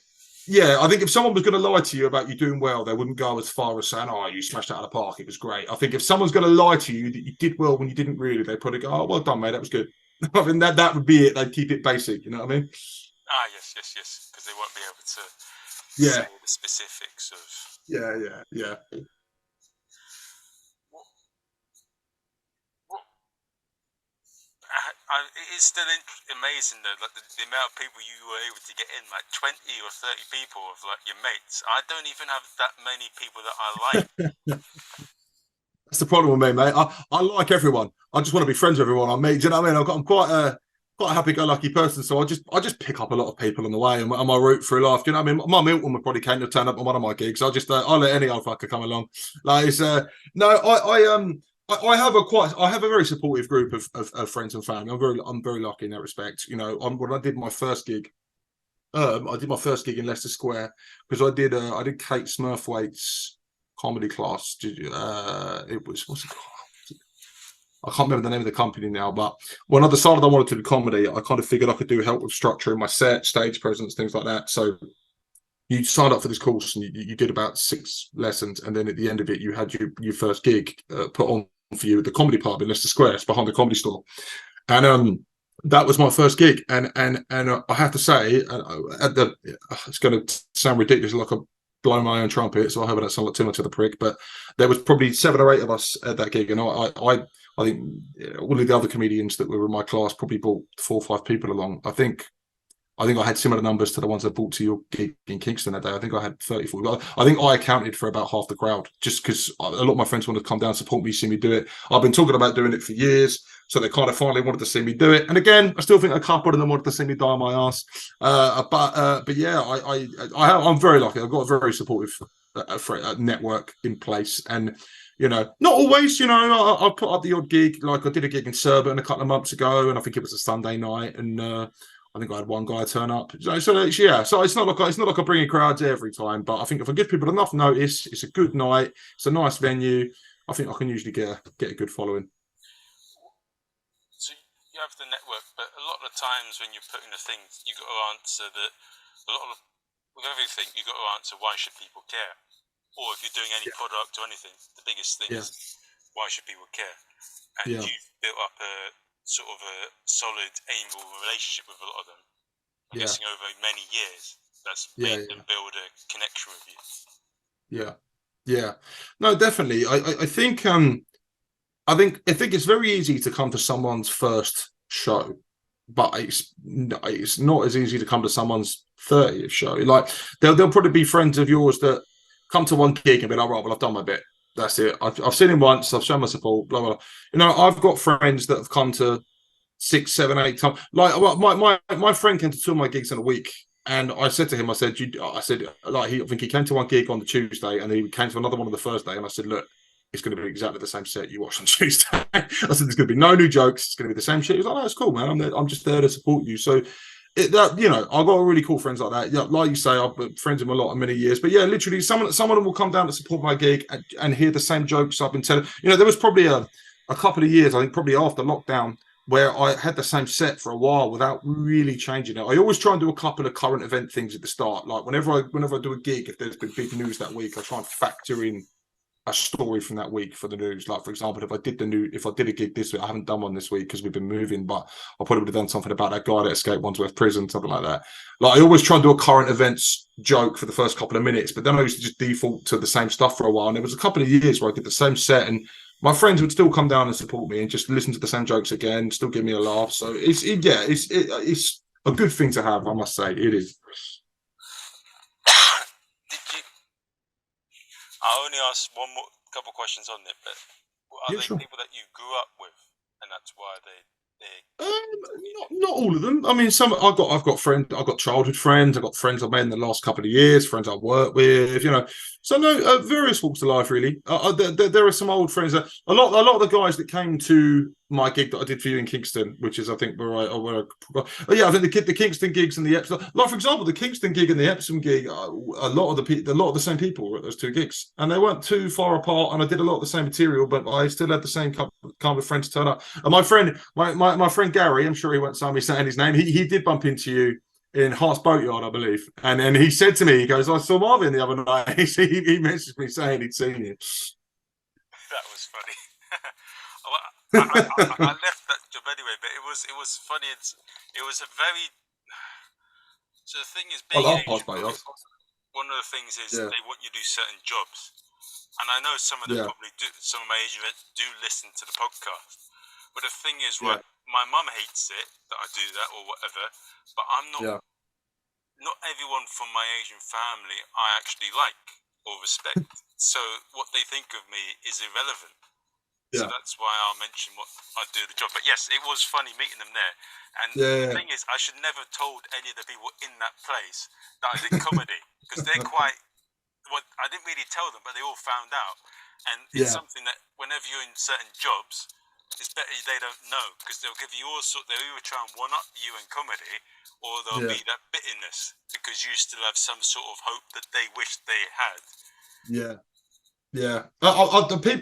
yeah, I think if someone was going to lie to you about you doing well, they wouldn't go as far as saying, "Oh, you smashed it out of the park. It was great." I think if someone's going to lie to you that you did well when you didn't really, they probably go, "Oh, well done, mate. That was good." I mean, that would be it. They'd keep it basic. You know what I mean? Yes, because they won't be able to Yeah. say the specifics of. Yeah. It is still amazing though, like the amount of people you were able to get in, like 20 or 30 people of like your mates. I don't even have that many people that I like. That's the problem with me, mate. I like everyone. I just want to be friends with everyone I meet. Do you know what I mean? I'm quite a happy-go-lucky person, so I just pick up a lot of people on the way and on my route through life. Do you know what I mean? My Milton would probably came to turn up on one of my gigs. I'll let any old fucker come along. Like it's no, I have a very supportive group of friends and family. I'm very lucky in that respect. You know, when I did my first gig, I did my first gig in Leicester Square because I did Kate Smurthwaite's comedy class. It was what's it called? I can't remember the name of the company now, but when I decided I wanted to do comedy, I kind of figured I could do help with structuring my set, stage presence, things like that. So you signed up for this course and you did about 6 lessons, and then at the end of it, you had your first gig put on for you at the comedy pub in Leicester Square. It's behind the Comedy Store, and that was my first gig. And I have to say, it's going to sound ridiculous, like I'm blowing my own trumpet, so I hope I don't sound like too much of the prick. But there was probably 7 or 8 of us at that gig, and I think all of the other comedians that were in my class probably brought 4 or 5 people along. I think I think I had similar numbers to the ones I brought to your gig in Kingston that day. I think I had 30, 40. I think I accounted for about half the crowd just because a lot of my friends wanted to come down, support me, see me do it. I've been talking about doing it for years. So they kind of finally wanted to see me do it. And again, I still think a couple of them wanted to see me die on my ass. But yeah, I'm very lucky. I've got a very supportive network in place. And, not always, I've put up the odd gig. Like I did a gig in Surbiton a couple of months ago, and I think it was a Sunday night. And I think I had one guy turn up. So it's not like I bring in crowds every time. But I think if I give people enough notice, it's a good night, it's a nice venue, I think I can usually get a good following. So you have the network, but a lot of the times when you're putting the things, you got to answer that. With everything, you got to answer why should people care, or if you're doing any product or anything, the biggest thing is why should people care, and you've built up a sort of a solid, amiable relationship with a lot of them. I'm guessing over many years, that's made them build a connection with you. Yeah. No, definitely. I think it's very easy to come to someone's first show, but it's not as easy to come to someone's 30th show. Like they'll probably be friends of yours that come to one gig and be like, right, well, I've done my bit. That's it. I've seen him once. I've shown my support. Blah blah. I've got friends that have come to 6, 7, 8 times. Like my friend came to 2 of my gigs in a week. And I said to him, I said, I think he came to one gig on the Tuesday and he came to another one on the Thursday. And I said, look, it's going to be exactly the same set you watched on Tuesday. I said, there's going to be no new jokes. It's going to be the same shit. He was like, no, it's cool, man. I'm just there to support you. So, I've got really cool friends like that. Yeah, like you say, I've been friends with them a lot of many years. But yeah, literally, some of them will come down to support my gig and hear the same jokes I've been telling. There was probably a couple of years, I think, probably after lockdown, where I had the same set for a while without really changing it. I always try and do a couple of current event things at the start. Like whenever I do a gig, if there's been big news that week, I try and factor in a story from that week for the news. Like for example, if I did a gig this week, I haven't done one this week because we've been moving, but I probably would have done something about that guy that escaped Wandsworth Prison, something like that. Like I always try and do a current events joke for the first couple of minutes, but then I used to just default to the same stuff for a while. And there was a couple of years where I did the same set and my friends would still come down and support me and just listen to the same jokes again, still give me a laugh. So it's a good thing to have, I must say. It is. I only asked couple questions on it, but are they sure. people that you grew up with, and that's why they? Not all of them. I mean, some I've got friends. I've got childhood friends. I've got friends I've made in the last couple of years. Friends I've worked with. So no, various walks of life really. There are some old friends. A lot of the guys that came to my gig that I did for you in Kingston, which is I think I think the Kingston gigs and the Epsom. Like for example, the Kingston gig and the Epsom gig. A lot of the same people were at those 2 gigs, and they weren't too far apart. And I did a lot of the same material, but I still had the same kind of friends turn up. And my friend Gary, I'm sure he won't sound me saying his name. He did bump into you in Hart's Boatyard, I believe. And he said to me, he goes, I saw Marvin the other night. he messaged me saying he'd seen you. That was funny. I left that job anyway, but it was funny. It was a very. So the thing is, being one of the things is they want you to do certain jobs, and I know some of them probably do. Some of my age do listen to the podcast, but the thing is, right? My mum hates it that I do that or whatever, but I'm not. Yeah. Not everyone from my Asian family I actually like or respect. So what they think of me is irrelevant. So that's why I'll mention what I do the job. But yes, it was funny meeting them there. And the thing is, I should never have told any of the people in that place that I did comedy because they're quite. Well, I didn't really tell them, but they all found out. And it's something that whenever you're in certain jobs, it's better they don't know because they'll give you all sorts. They'll either try and one up you in comedy, or there'll be that bitterness because you still have some sort of hope that they wish they had.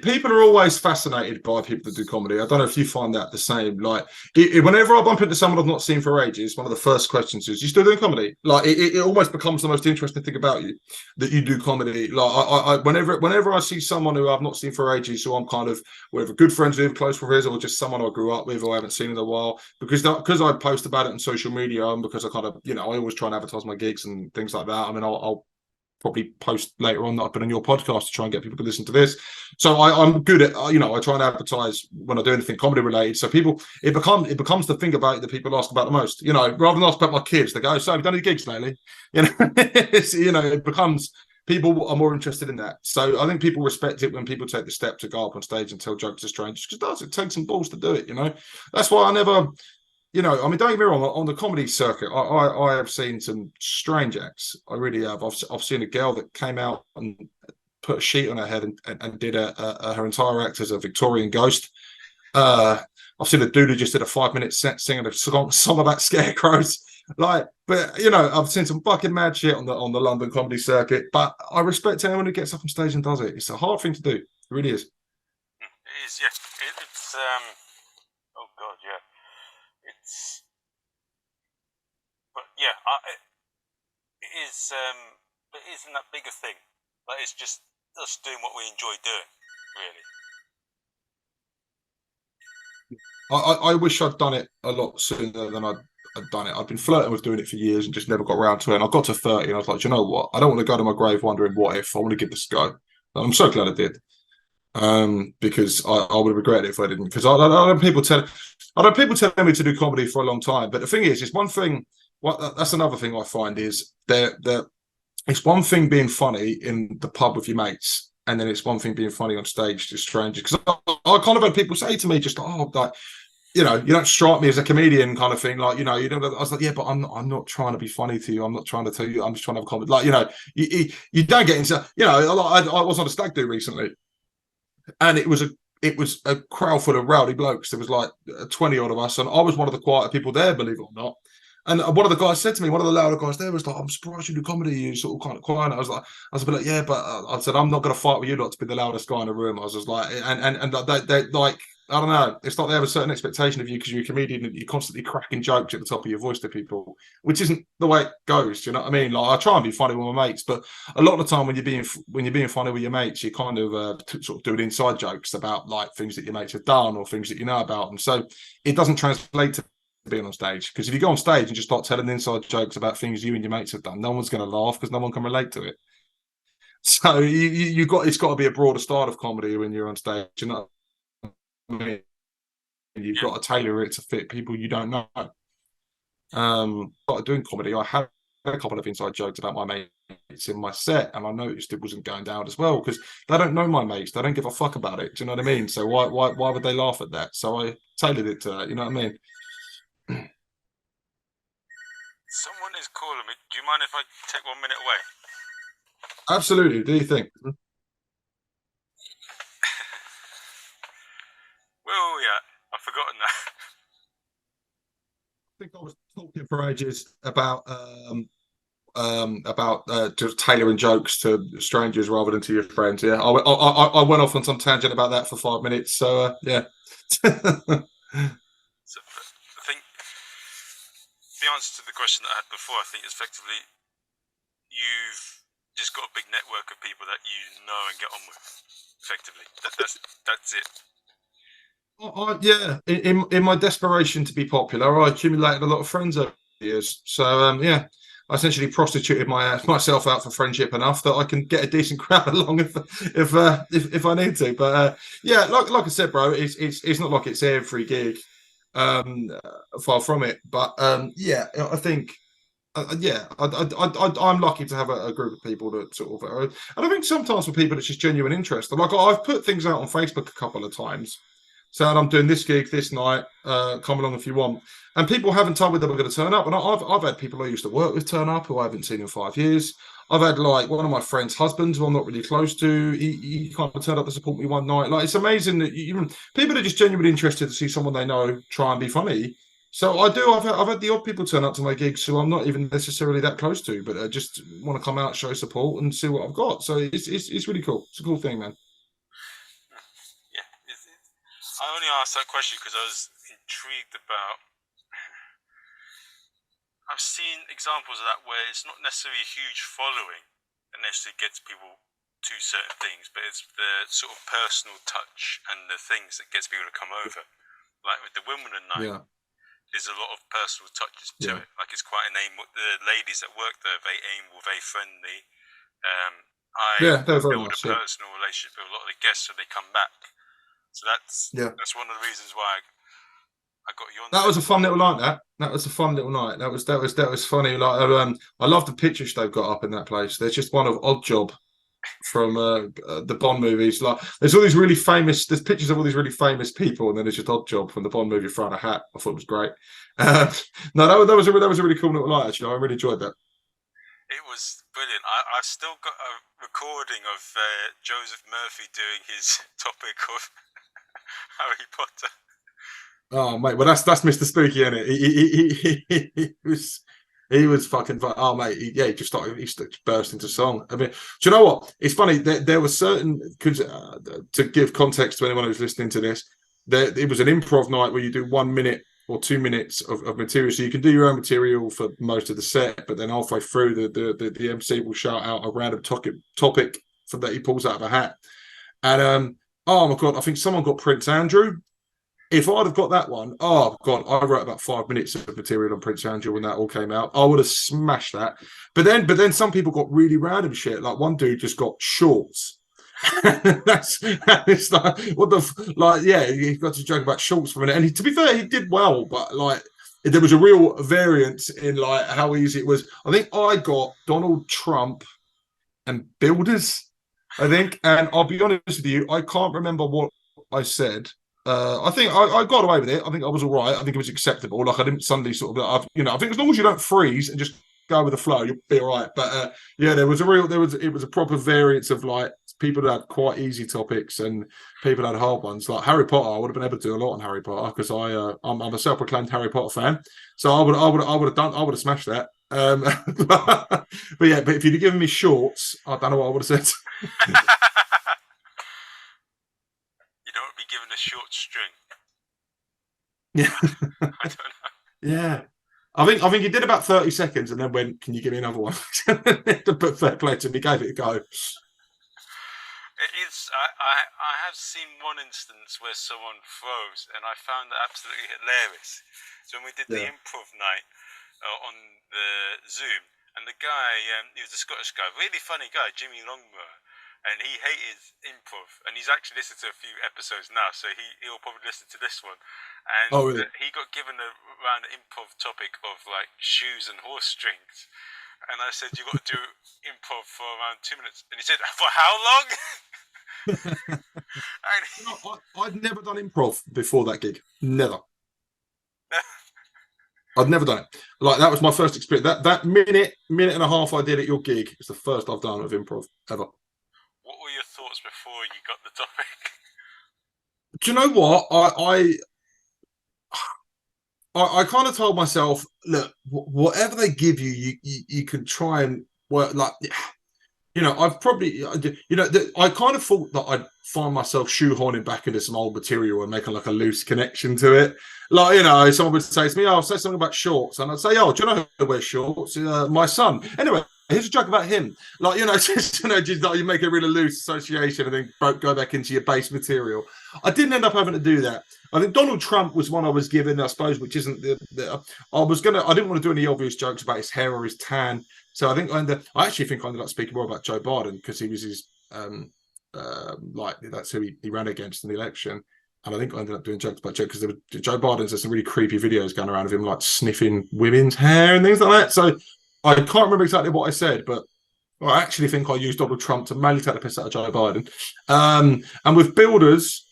People are always fascinated by people that do comedy. I don't know if you find that the same. Like, whenever I bump into someone I've not seen for ages, one of the first questions is, "You still doing comedy?" Like, it almost becomes the most interesting thing about you that you do comedy. Like, whenever I see someone who I've not seen for ages, who I'm kind of whether good friends with, close friends, or just someone I grew up with or I haven't seen in a while, because I post about it on social media and because I kind of I always try and advertise my gigs and things like that. I mean, I'll probably post later on that I've been on your podcast to try and get people to listen to this. So I'm good at, I try and advertise when I do anything comedy related. So it becomes the thing about it that people ask about the most. Rather than ask about my kids, they go, "So have you done any gigs lately?" It becomes, people are more interested in that. So I think people respect it when people take the step to go up on stage and tell jokes to strangers, because it takes some balls to do it. That's why I never. Don't get me wrong, on the comedy circuit, I have seen some strange acts. I really have. I've seen a girl that came out and put a sheet on her head and did her entire act as a Victorian ghost. I've seen a dude who just did a 5-minute set singing a song about scarecrows. But I've seen some fucking mad shit on the London comedy circuit. But I respect anyone who gets up on stage and does it. It's a hard thing to do. It really is. It is, yeah. It's oh god, yeah. But yeah, it isn't that big a thing. Like, it's just us doing what we enjoy doing, really. I wish I'd done it a lot sooner than I'd done it. I've been flirting with doing it for years and just never got around to it. And I got to 30 and I was like, you know what? I don't want to go to my grave wondering what if. I want to give this a go. And I'm so glad I did. Because I would have regretted it if I didn't. Because I don't people telling me to do comedy for a long time. But the thing is, it's one thing. That's another thing I find is that it's one thing being funny in the pub with your mates, and then it's one thing being funny on stage to strangers. Because I kind of had people say to me, just you don't strike me as a comedian kind of thing. I was like, yeah, but I'm not trying to be funny to you. I'm not trying to tell you. I'm just trying to have a comedy. You don't get into. I was on a stag do recently. And it was a crowd full of rowdy blokes. There was like 20 odd of us, and I was one of the quieter people there, believe it or not. And one of the guys said to me, one of the louder guys there was like, "I'm surprised you do comedy. You sort of kind of quiet." I was a bit like, "Yeah," but I said, "I'm not going to fight with you lot to be the loudest guy in the room." I was just like, and they like, I don't know. It's like they have a certain expectation of you because you're a comedian and you're constantly cracking jokes at the top of your voice to people, which isn't the way it goes. Do you know what I mean? Like, I try and be funny with my mates, but a lot of the time when you're being funny with your mates, you kind of sort of doing inside jokes about like things that your mates have done or things that you know about, and so it doesn't translate to being on stage. Because if you go on stage and just start telling inside jokes about things you and your mates have done, no one's going to laugh because no one can relate to it. So it's got to be a broader style of comedy when you're on stage. You know what I mean? You've got to tailor it to fit people you don't know. Started doing comedy, I had a couple of inside jokes about my mates in my set, and I noticed it wasn't going down as well because they don't know my mates. They don't give a fuck about it. Do you know what I mean? So why would they laugh at that? So I tailored it to that. You know what I mean? Someone is calling me. Do you mind if I take 1 minute away? Absolutely. Do you think? Well, yeah, I've forgotten that. I think I was talking for ages about just tailoring jokes to strangers rather than to your friends. Yeah, I went off on some tangent about that for 5 minutes. So yeah. So I think the answer to the question that I had before, I think, is effectively you've just got a big network of people that you know and get on with. Effectively, that's it. Yeah, in my desperation to be popular, I accumulated a lot of friends over the years. So yeah, I essentially prostituted myself out for friendship enough that I can get a decent crowd along if I need to. But yeah, like I said, bro, it's not like it's every gig. Far from it. But yeah, I think. Yeah, I'm lucky to have a group of people that sort of, and I think sometimes for people it's just genuine interest. Like I've put things out on Facebook a couple of times, saying I'm doing this gig this night, come along if you want. And people haven't told me they were going to turn up. And I've had people I used to work with turn up who I haven't seen in 5 years. I've had like one of my friends' husbands who I'm not really close to. He kind of turned up to support me one night. Like, it's amazing that people are just genuinely interested to see someone they know try and be funny. So I do. I've had the odd people turn up to my gigs who I'm not even necessarily that close to, but just want to come out, show support, and see what I've got. So it's really cool. It's a cool thing, man. Yeah, I only asked that question because I was intrigued about. I've seen examples of that where it's not necessarily a huge following that necessarily gets people to certain things, but it's the sort of personal touch and the things that gets people to come over. Like with the Wimbledon night. Yeah. There's a lot of personal touches to it. Like, it's quite an aim. The ladies that work there, very amiable, very friendly. I Yeah, they were very build a nice. Yeah, personal relationship with a lot of the guests when they come back. So that's one of the reasons why I got you on that there. was a fun little night. That was a fun little night. That was funny. Like, I love the pictures they've got up in that place. There's just one of Oddjob from the Bond movies. Like, there's all these really famous. There's pictures of all these really famous people, and then there's just Oddjob from the Bond movie throwing a hat. I thought it was great. No, that was a really cool little night. Actually, I really enjoyed that. It was brilliant. I've still got a recording of Joseph Murphy doing his topic of Harry Potter. Oh mate, well that's Mr. Spooky, isn't it? He was fucking fun. Oh mate, he just burst into song. I mean, do you know what? It's funny. There were certain, because to give context to anyone who's listening to this, it was an improv night where you do 1 minute or 2 minutes of material. So you can do your own material for most of the set, but then halfway through, the MC will shout out a random topic that he pulls out of a hat. And oh my god, I think someone got Prince Andrew. If I'd have got that one, oh god, I wrote about 5 minutes of material on Prince Andrew when that all came out. I would have smashed that. But then some people got really random shit. Like one dude just got shorts. It's like, what the like? Yeah, he got to joke about shorts for a minute. And to be fair, he did well, but like there was a real variance in like how easy it was. I think I got Donald Trump and builders. I think, and I'll be honest with you, I can't remember what I said. I think I got away with it. I think I was all right. I think it was acceptable. Like I didn't suddenly sort of, I think as long as you don't freeze and just go with the flow, you'll be all right. But yeah, it was a proper variance of like people that had quite easy topics and people that had hard ones. Like Harry Potter, I would have been able to do a lot on Harry Potter because I'm a self-proclaimed Harry Potter fan. So I would have smashed that. But if you'd have given me shorts, I don't know what I would have said. Be given a short string. Yeah. I don't know. Yeah. I think he did about 30 seconds and then went, can you give me another one? To put fair play to him, he gave it a go. It is. I have seen one instance where someone froze, and I found that absolutely hilarious. So when we did the improv night on the Zoom, and the guy, he was a Scottish guy, really funny guy, Jimmy Longmore. And he hated improv, and he's actually listened to a few episodes now, so he'll probably listen to this one. And really? He got given around an improv topic of like shoes and horse strings, and I said, "You got to do improv for around 2 minutes," and he said, "For how long?" I'd never done improv before that gig. Never. I'd never done it. Like that was my first experience. That minute and a half I did at your gig is the first I've done of improv ever. What were your thoughts before you got the topic? Do you know what? I kind of told myself, look, whatever they give you, you can try and work. Like, I've probably, I kind of thought that I'd find myself shoehorning back into some old material and making like a loose connection to it. Like, someone would say to me, "Oh, say something about shorts," and I'd say, "Oh, do you know who wears shorts? My son." Anyway. Here's a joke about him. Like, just like you make a really loose association and then go back into your base material. I didn't end up having to do that. I think Donald Trump was one I was given, I suppose, which isn't I didn't want to do any obvious jokes about his hair or his tan. So I think I actually think I ended up speaking more about Joe Biden because he was his, that's who he ran against in the election. And I think I ended up doing jokes about Joe because Joe Biden's had some really creepy videos going around of him like sniffing women's hair and things like that. So I can't remember exactly what I said, but I actually think I used Donald Trump to mainly take the piss out of Joe Biden. And with builders,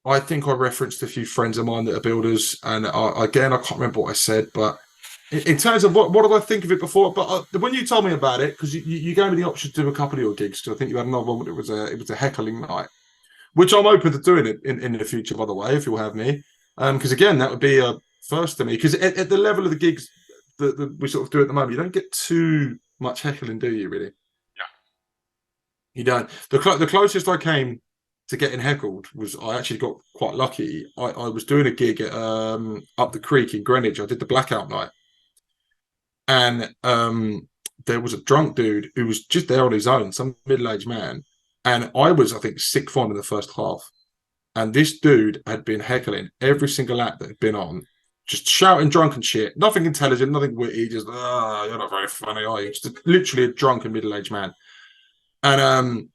I think I referenced a few friends of mine that are builders. And I can't remember what I said, but in terms of what did I think of it before? But when you told me about it, because you gave me the option to do a couple of your gigs, because I think you had another one, but it was a heckling night, which I'm open to doing it in the future, by the way, if you'll have me. Because again, that would be a first to me. Because at the level of the gigs that we sort of do at the moment, you don't get too much heckling, do you? Really? Yeah. You don't. The closest I came to getting heckled was I actually got quite lucky. I was doing a gig at up the creek in Greenwich. I did the blackout night, and there was a drunk dude who was just there on his own, some middle-aged man, and I was, I think, sixth on in the first half, and this dude had been heckling every single act that had been on. Just shouting drunken shit, nothing intelligent, nothing witty, just, you're not very funny, are you? Just literally a drunken middle-aged man. and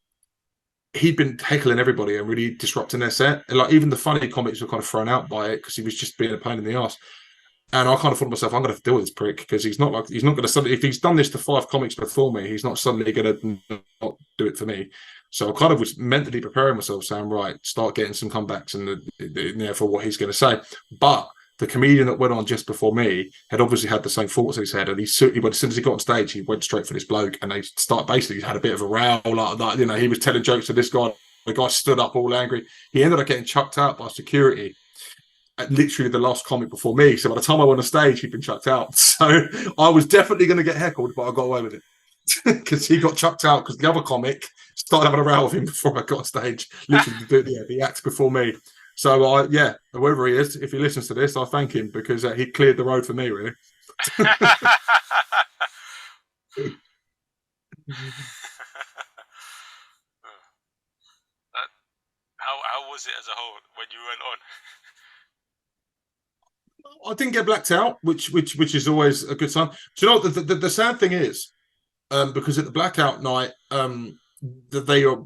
he'd been heckling everybody and really disrupting their set. And, like, even the funny comics were kind of thrown out by it because he was just being a pain in the ass. And I kind of thought to myself, I'm going to have to deal with this prick because he's not going to suddenly, if he's done this to 5 comics before me, he's not suddenly going to not do it for me. So I kind of was mentally preparing myself, saying, right, start getting some comebacks and for what he's going to say. But the comedian that went on just before me had obviously had the same thoughts as he said, and as soon as he got on stage, he went straight for this bloke, and they basically had a bit of a row, like that. You know, he was telling jokes to this guy. The guy stood up all angry. He ended up getting chucked out by security. Literally the last comic before me. So by the time I went on stage, he'd been chucked out. So I was definitely going to get heckled, but I got away with it because he got chucked out because the other comic started having a row with him before I got on stage. Literally, the act before me. So whoever he is, if he listens to this, I thank him because he cleared the road for me, really. How was it as a whole when you went on? I didn't get blacked out, which is always a good sign. Do you know what the sad thing is? Because at the blackout night, they are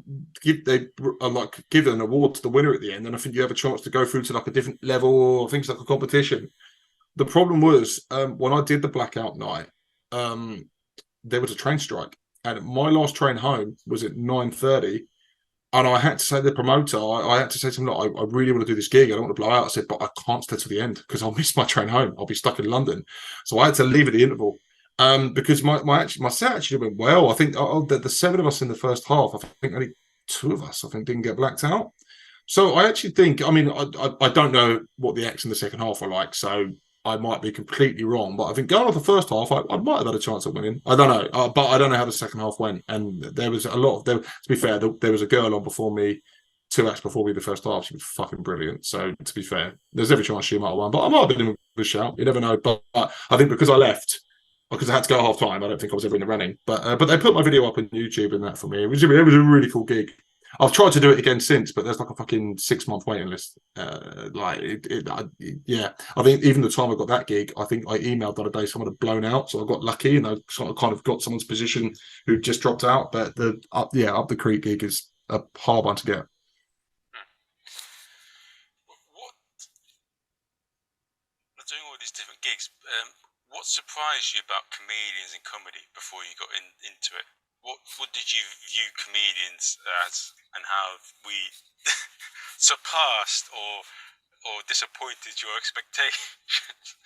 like given an award to the winner at the end, and I think you have a chance to go through to like a different level or things like a competition. The problem was when I did the blackout night, there was a train strike, and my last train home was at 9:30. And I had to say to the promoter, I had to say to him, look, I really want to do this gig. I don't want to blow out. I said, but I can't stay till the end because I'll miss my train home. I'll be stuck in London. So I had to leave at the interval. Because my set actually went well. I think the 7 of us in the first half, I think only 2 of us, didn't get blacked out. So I actually think, I don't know what the acts in the second half are like. So I might be completely wrong, but I think going off the first half, I might have had a chance of winning. I don't know, but I don't know how the second half went. And there was a lot of to be fair, there was a girl on before me, 2 acts before me the first half. She was fucking brilliant. So to be fair, there's every chance she might have won, but I might have been in a shout. You never know. But I think because I left, because I had to go half time, I don't think I was ever in the running. But they put my video up on YouTube and that for me. It was a really cool gig. I've tried to do it again since, but there's like a fucking 6-month waiting list. I think even the time I got that gig, I think I emailed the other day someone had blown out, so I got lucky and I sort of kind of got someone's position who just dropped out. But the up the creek gig is a hard one to get. Doing all these different gigs, what surprised you about comedians and comedy before you got into it? What did you view comedians as, and how have we surpassed or disappointed your expectations?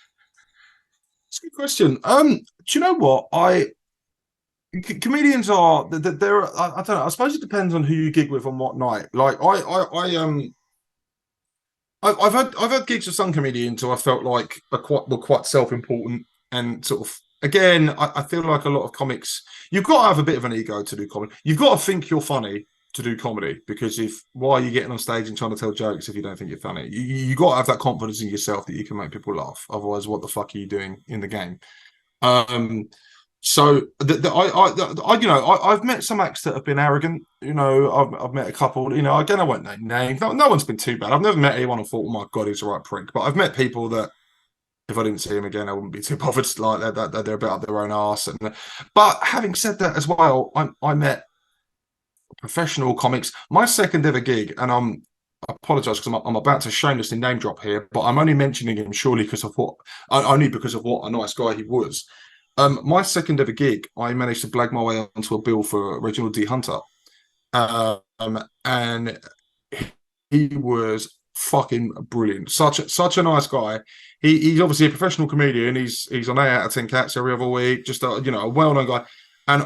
That's a good question. Do you know what comedians are? They're I don't know. I suppose it depends on who you gig with on what night. Like I've had gigs with some comedians who I felt like were quite self-important and sort of. Again, I feel like a lot of comics, you've got to have a bit of an ego to do comedy. You've got to think you're funny to do comedy, because why are you getting on stage and trying to tell jokes if you don't think you're funny? You got to have that confidence in yourself that you can make people laugh. Otherwise, what the fuck are you doing in the game? So I've met some acts that have been arrogant. I've met a couple. Again, I won't name names. No one's been too bad. I've never met anyone and thought, oh my god, he's a right prick. But I've met people that, if I didn't see him again, I wouldn't be too bothered. Like that, they're a bit up their own arse. But having said that as well, I met professional comics. My second ever gig, and I apologise because I'm about to shamelessly name drop here, but I'm only mentioning him surely because of what a nice guy he was. My second ever gig, I managed to blag my way onto a bill for Reginald D. Hunter, and he was fucking brilliant. Such a nice guy. He's obviously a professional comedian. He's on 8 out of 10 cats every other week. Just a well-known guy. And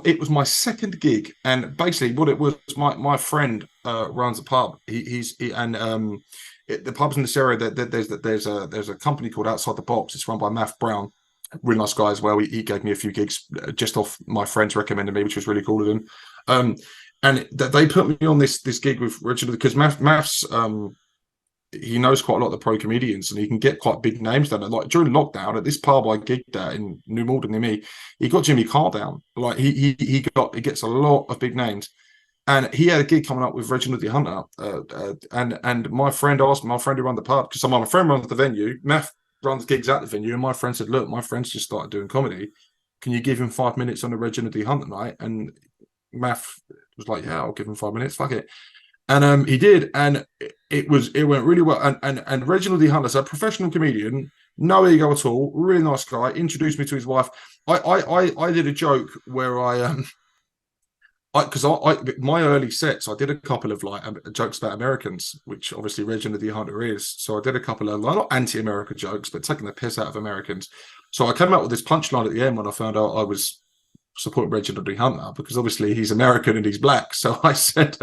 it was my second gig. And basically, what it was, my friend runs a pub. The pubs in this area. There's a company called Outside the Box. It's run by Math Brown. Really nice guy as well. He gave me a few gigs just off my friends recommended me, which was really cool of them. And they put me on this gig with Richard because Math's. He knows quite a lot of the pro comedians, and he can get quite big names down there. Like during lockdown at this pub I gigged at in New Malden near me, he got Jimmy Carr down. Like he gets a lot of big names, and he had a gig coming up with Reginald the Hunter. And my friend asked my friend who ran the pub, because my friend runs the venue, Math runs gigs at the venue, and my friend said, "Look, my friend's just started doing comedy. Can you give him 5 minutes on the Reginald the Hunter night?" And Math was like, yeah, I'll give him 5 minutes, fuck it. And he did, and it went really well. And Reginald D. Hunter's a professional comedian, no ego at all, really nice guy. Introduced me to his wife. I did a joke where because my early sets, I did a couple of like jokes about Americans, which obviously Reginald D. Hunter is. So I did a couple of not anti-America jokes, but taking the piss out of Americans. So I came up with this punchline at the end when I found out I was supporting Reginald D. Hunter, because obviously he's American and he's black. So I said,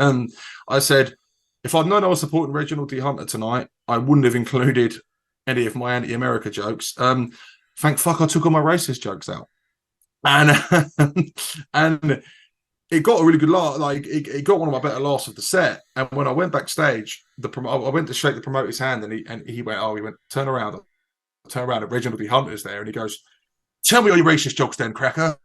if I'd known I was supporting Reginald D. Hunter tonight, I wouldn't have included any of my anti-America jokes. Thank fuck I took all my racist jokes out. And and it got a really good laugh. Like it got one of my better laughs of the set. And when I went backstage, I went to shake the promoter's hand, and he went, turn around, and Reginald D. Hunter's there, and he goes, tell me all your racist jokes then, cracker.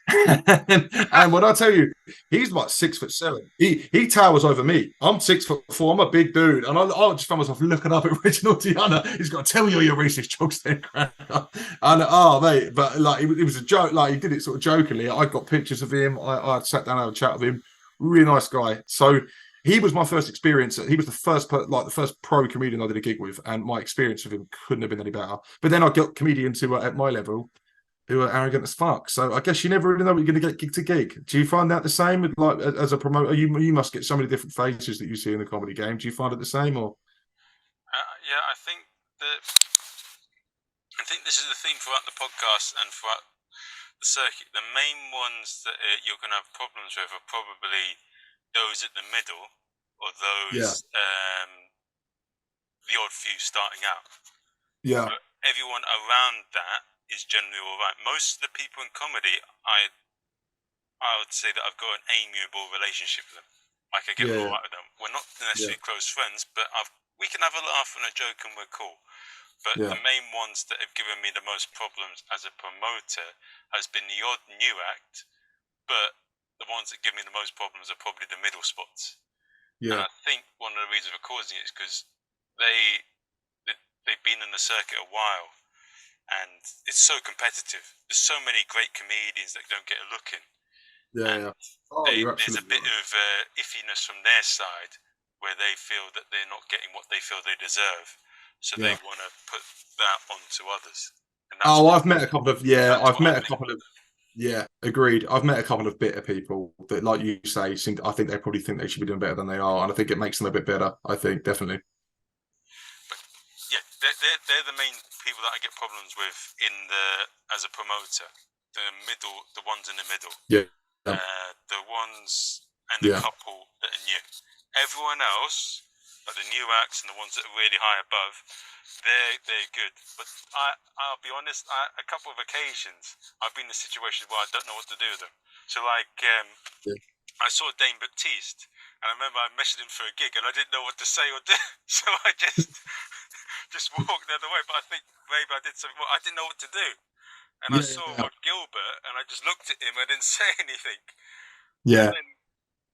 And when I tell you, he's like 6'7". He towers over me. I'm 6'4". I'm a big dude, and I just found myself looking up at Reginald D. Hunter. He's got to tell me all your racist jokes then, cracker. And mate, but like it was a joke. Like he did it sort of jokingly. I got pictures of him. I sat down and had a chat with him. Really nice guy. So he was my first experience. He was the first pro comedian I did a gig with, and my experience with him couldn't have been any better. But then I got comedians who were at my level, who are arrogant as fuck. So I guess you never really know what you're going to get gig to gig. Do you find that the same? Like as a promoter, you must get so many different faces that you see in the comedy game. Do you find it the same, or? Yeah, I think this is the theme throughout the podcast and throughout the circuit. The main ones that you're going to have problems with are probably those at the middle, or those the odd few starting out. Yeah. But everyone around that is generally all right. Most of the people in comedy, I would say that I've got an amiable relationship with them. Like I get along with them. We're not necessarily close friends, but we can have a laugh and a joke, and we're cool. But the main ones that have given me the most problems as a promoter has been the odd new act, but the ones that give me the most problems are probably the middle spots. And I think one of the reasons for causing it is because they've been in the circuit a while, and it's so competitive. There's so many great comedians that don't get a look in. There's a bit of iffiness from their side, where they feel that they're not getting what they feel they deserve, so they want to put that onto others. I've met a couple of agreed. I've met a couple of bitter people that, like you say, I think they probably think they should be doing better than they are, and I think it makes them a bit better. I think definitely. They're the main people that I get problems with as a promoter. The ones in the middle. The ones and the couple that are new. Everyone else, like the new acts and the ones that are really high above, they're good. But I'll be honest, a couple of occasions I've been in situations where I don't know what to do with them. So like I saw Dane Baptiste, and I remember I messaged him for a gig, and I didn't know what to say or do, so I just walked the other way. But I think maybe I did something. I didn't know what to do, and I saw Rod Gilbert, and I just looked at him. I didn't say anything. And then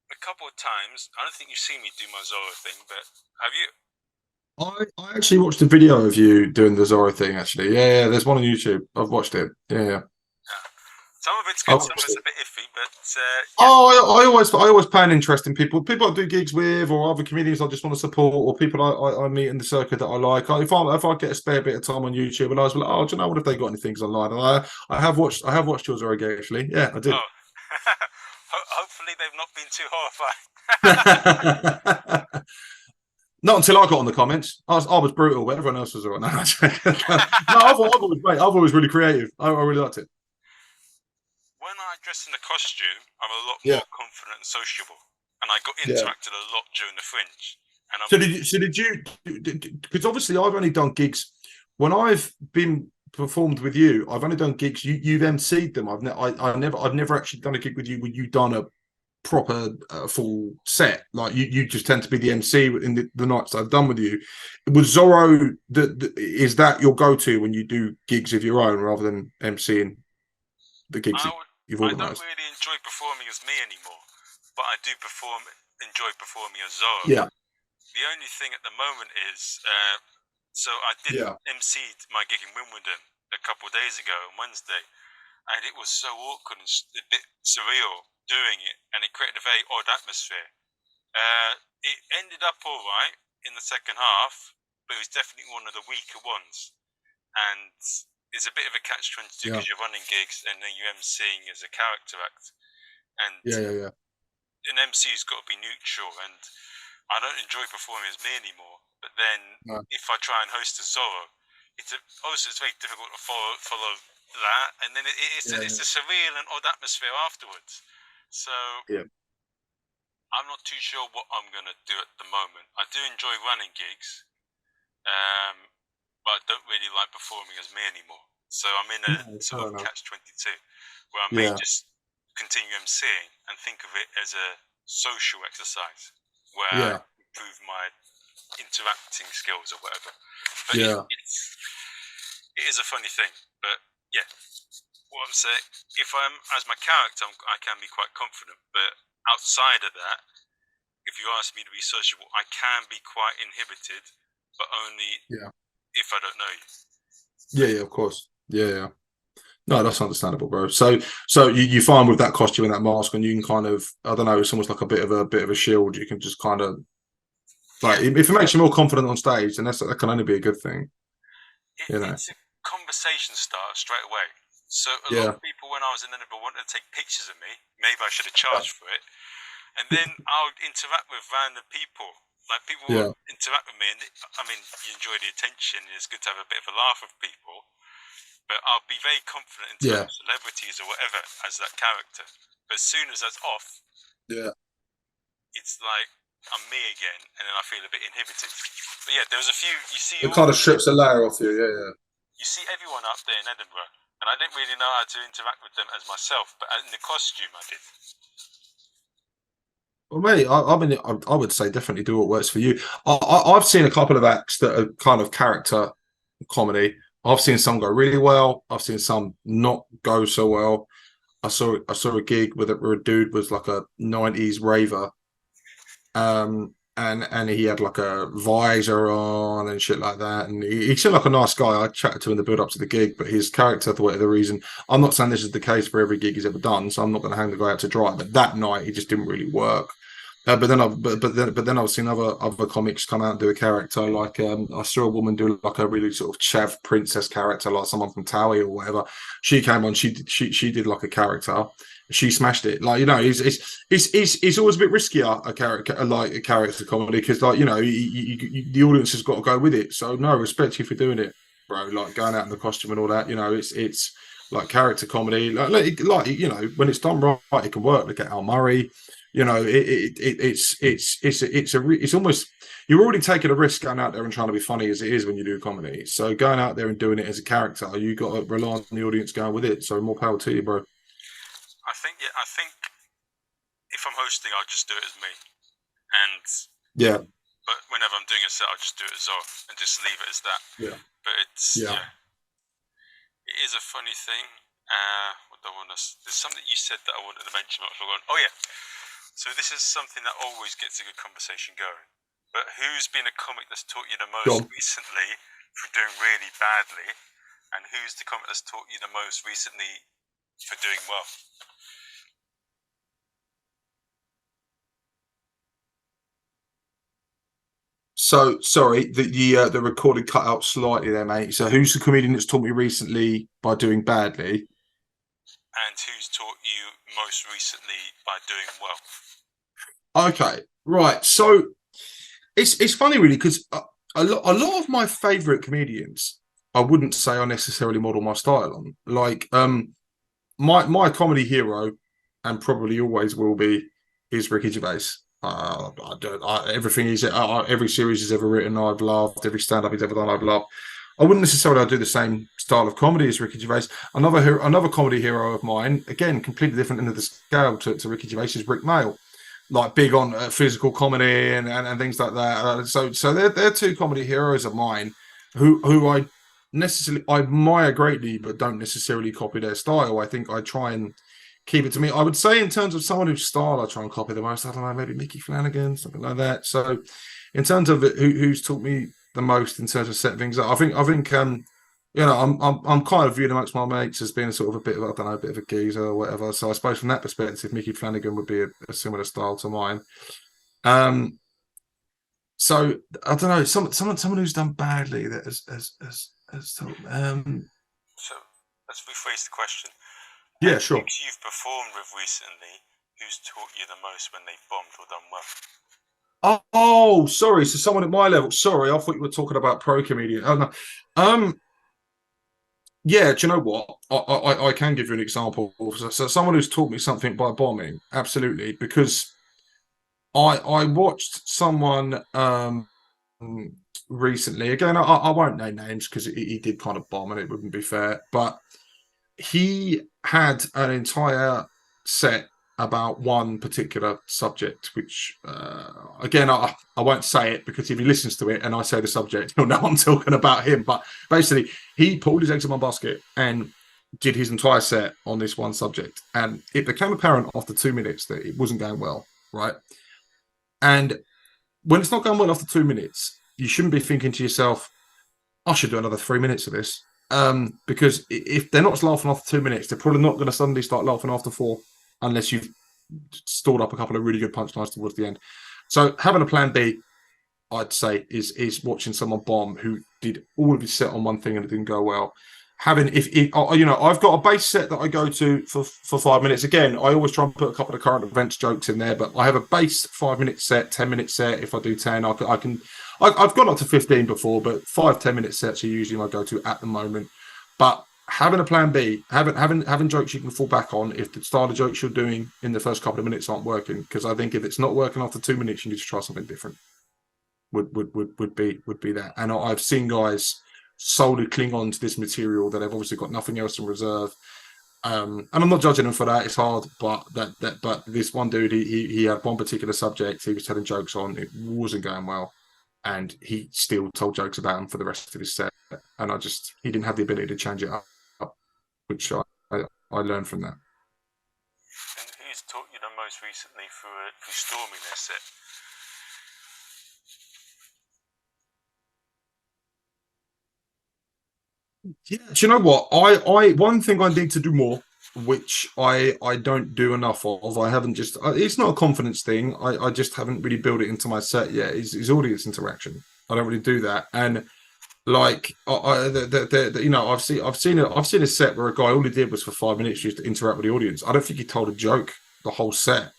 a couple of times, I don't think you've seen me do my Zorro thing, but have you? I actually watched a video of you doing the Zorro thing. Actually, there's one on YouTube. I've watched it. Some of it's good, some of it's a bit iffy, but I always pay an interest in people I do gigs with, or other comedians I just want to support, or people I meet in the circuit that I like. If I get a spare bit of time on YouTube, and I was like, do you know what, if they got any things online? And I have watched your Zorro gig, actually. Yeah, I did. Hopefully they've not been too horrifying. Not until I got on the comments. I was brutal, but everyone else was all right. I've always really creative. I really liked it. When I dress in the costume, I'm a lot more confident and sociable, and I got interacted a lot during the Fringe. And did you? Because obviously I've only done gigs when I've been performed with you. I've only done gigs. You've emceed them. I've never actually done a gig with you where you've done a proper full set. Like you just tend to be the MC in the nights I've done with you. Was Zorro is that your go-to when you do gigs of your own rather than MCing the gigs you've organised? I don't really enjoy performing as me anymore, but I do enjoy performing as Zorro. Yeah. The only thing at the moment is, so I did MC'd my gig in Wimbledon a couple of days ago on Wednesday, and it was so awkward and a bit surreal doing it, and it created a very odd atmosphere. It ended up all right in the second half, but it was definitely one of the weaker ones. And it's a bit of a catch-22 because you're running gigs and then you're emceeing as a character act. And an MC's got to be neutral, and I don't enjoy performing as me anymore. But then if I try and host a Zorro, obviously it's very difficult to follow that, and then it's a surreal and odd atmosphere afterwards. So I'm not too sure what I'm going to do at the moment. I do enjoy running gigs, but I don't really like performing as me anymore. So I'm in a sort of catch-22 where I may just continue emceeing and think of it as a social exercise where I improve my interacting skills or whatever. But it is a funny thing. But yeah, what I'm saying, if I'm as my character, I can be quite confident. But outside of that, if you ask me to be sociable, I can be quite inhibited, but only if I don't know you. Yeah, of course. Yeah. No, that's understandable, bro. So you find with that costume and that mask, and you can kind of, I don't know, it's almost like a bit of a shield. You can just kind of like if it makes you more confident on stage, then that can only be a good thing. It's a conversation starter straight away. So a lot of people, when I was in Edinburgh, wanted to take pictures of me. Maybe I should have charged for it. And then I would interact with random people. Like people would interact with me, and I mean, you enjoy the attention. It's good to have a bit of a laugh with people. But I'll be very confident in terms of celebrities or whatever as that character. But as soon as that's off, it's like I'm me again, and then I feel a bit inhibited. But yeah, there was a few. You see, it kind of strips a layer off you. You see everyone up there in Edinburgh, and I didn't really know how to interact with them as myself. But in the costume, I did. Well, mate, I mean, I would say definitely do what works for you. I've seen a couple of acts that are kind of character comedy. I've seen some go really well. I've seen some not go so well. I saw a gig where a dude was like a 90s raver, and he had like a visor on and shit like that, and he seemed like a nice guy. I chatted to him in the build up to the gig, but his character, for whatever reason, I'm not saying this is the case for every gig he's ever done, so I'm not going to hang the guy out to dry. But that night, he just didn't really work. But then I've seen other comics come out and do a character. Like I saw a woman do like a really sort of chav princess character, like someone from Towie or whatever. She came on, she did like a character. She smashed it. Like, you know, it's always a bit riskier a character comedy, because, like, you know, the audience has got to go with it. So no, respect you for doing it, bro. Like going out in the costume and all that. You know, it's like character comedy. Like you know, when it's done right, it can work. Look at Al Murray. You know, it's almost, you're already taking a risk going out there and trying to be funny as it is when you do comedy. So going out there and doing it as a character, you got to rely on the audience going with it. So more power to you, bro. I think if I'm hosting, I'll just do it as me, and But whenever I'm doing a set, I'll just do it as well and just leave it as that. Yeah. But it's it is a funny thing. There's something you said that I wanted to mention, but I've forgotten. Oh yeah. So this is something that always gets a good conversation going. But who's been a comic that's taught you the most recently for doing really badly, and who's the comic that's taught you the most recently for doing well? So sorry, the recording cut out slightly there, mate. So who's the comedian that's taught me recently by doing badly? And who's taught you most recently by doing well? Okay, right. So it's funny, really, because a lot of my favourite comedians, I wouldn't say I necessarily model my style on. Like, my comedy hero, and probably always will be, is Ricky Gervais. Everything every series he's ever written, I've loved. Every stand-up he's ever done, I've loved. I wouldn't necessarily do the same style of comedy as Ricky Gervais. Another comedy hero of mine, again, completely different end of the scale to Ricky Gervais, is Rick Mail. Like big on physical comedy and things like that. So they're two comedy heroes of mine who I necessarily admire greatly, but don't necessarily copy their style. I think I try and keep it to me. I would say in terms of someone whose style I try and copy the most, I don't know, maybe Mickey Flanagan, something like that. So in terms of who's taught me the most in terms of setting things up, I think I'm kind of viewed amongst my mates as being sort of a bit of, I don't know, a bit of a geezer or whatever. So I suppose from that perspective, Mickey Flanagan would be a similar style to mine. So I don't know, someone who's done badly that has told, So let's rephrase the question. yeah, sure. Gigs you've performed with recently, who's taught you the most when they've bombed or done well? Oh, sorry. So someone at my level. Sorry, I thought you were talking about pro comedian. Oh no. Yeah, do you know what? I can give you an example. So someone who's taught me something by bombing, absolutely, because I watched someone recently. Again, I won't name names because he did kind of bomb and it wouldn't be fair. But he had an entire set about one particular subject, which again I won't say it because if he listens to it and I say the subject, he'll know I'm talking about him. But basically, he pulled his eggs in one basket and did his entire set on this one subject, and it became apparent after 2 minutes that it wasn't going well, right? And when it's not going well after 2 minutes, you shouldn't be thinking to yourself, I should do another 3 minutes of this. Because if they're not laughing after 2 minutes, they're probably not going to suddenly start laughing after 4 unless you've stored up a couple of really good punchlines towards the end. So having a plan B, I'd say, is watching someone bomb who did all of his set on one thing and it didn't go well. Having I've got a base set that I go to for 5 minutes. Again, I always try and put a couple of current events jokes in there, but I have a base 5 minute set, 10 minute set. If I do 10, I've gone up to 15 before, but 5-10 minute sets are usually my go to at the moment. But having a plan B, having jokes you can fall back on if the style of jokes you're doing in the first couple of minutes aren't working, because I think if it's not working after 2 minutes, you need to try something different. Would be that. And I've seen guys solely cling on to this material that have obviously got nothing else in reserve. And I'm not judging him for that. It's hard, but but this one dude, he had one particular subject he was telling jokes on. It wasn't going well, and he still told jokes about him for the rest of his set. And he didn't have the ability to change it up, which I learned from that. And who's taught you the most recently through storming their set? Yeah, do you know what? I one thing I need to do more, which I don't do enough of. I haven't just. It's not a confidence thing. I just haven't really built it into my set yet. Is audience interaction. I don't really do that, and like I've seen a set where a guy all he did was for 5 minutes just to interact with the audience. I don't think he told a joke the whole set.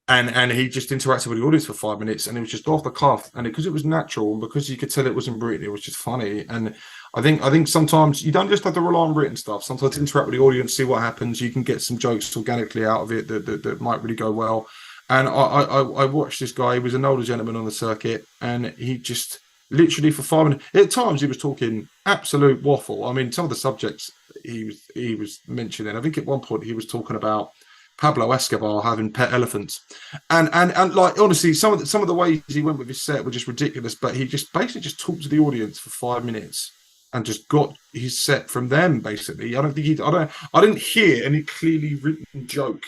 And he just interacted with the audience for 5 minutes, and it was just off the cuff, and because it was natural, and because you could tell it wasn't written, it was just funny. And I think sometimes you don't just have to rely on written stuff. Sometimes interact with the audience, see what happens. You can get some jokes organically out of it that might really go well. And I watched this guy. He was an older gentleman on the circuit, and he just literally for 5 minutes. At times he was talking absolute waffle. I mean, some of the subjects he was mentioning. I think at one point he was talking about Pablo Escobar having pet elephants, and like honestly, some of the ways he went with his set were just ridiculous. But he just basically just talked to the audience for 5 minutes and just got his set from them. Basically, I didn't hear any clearly written joke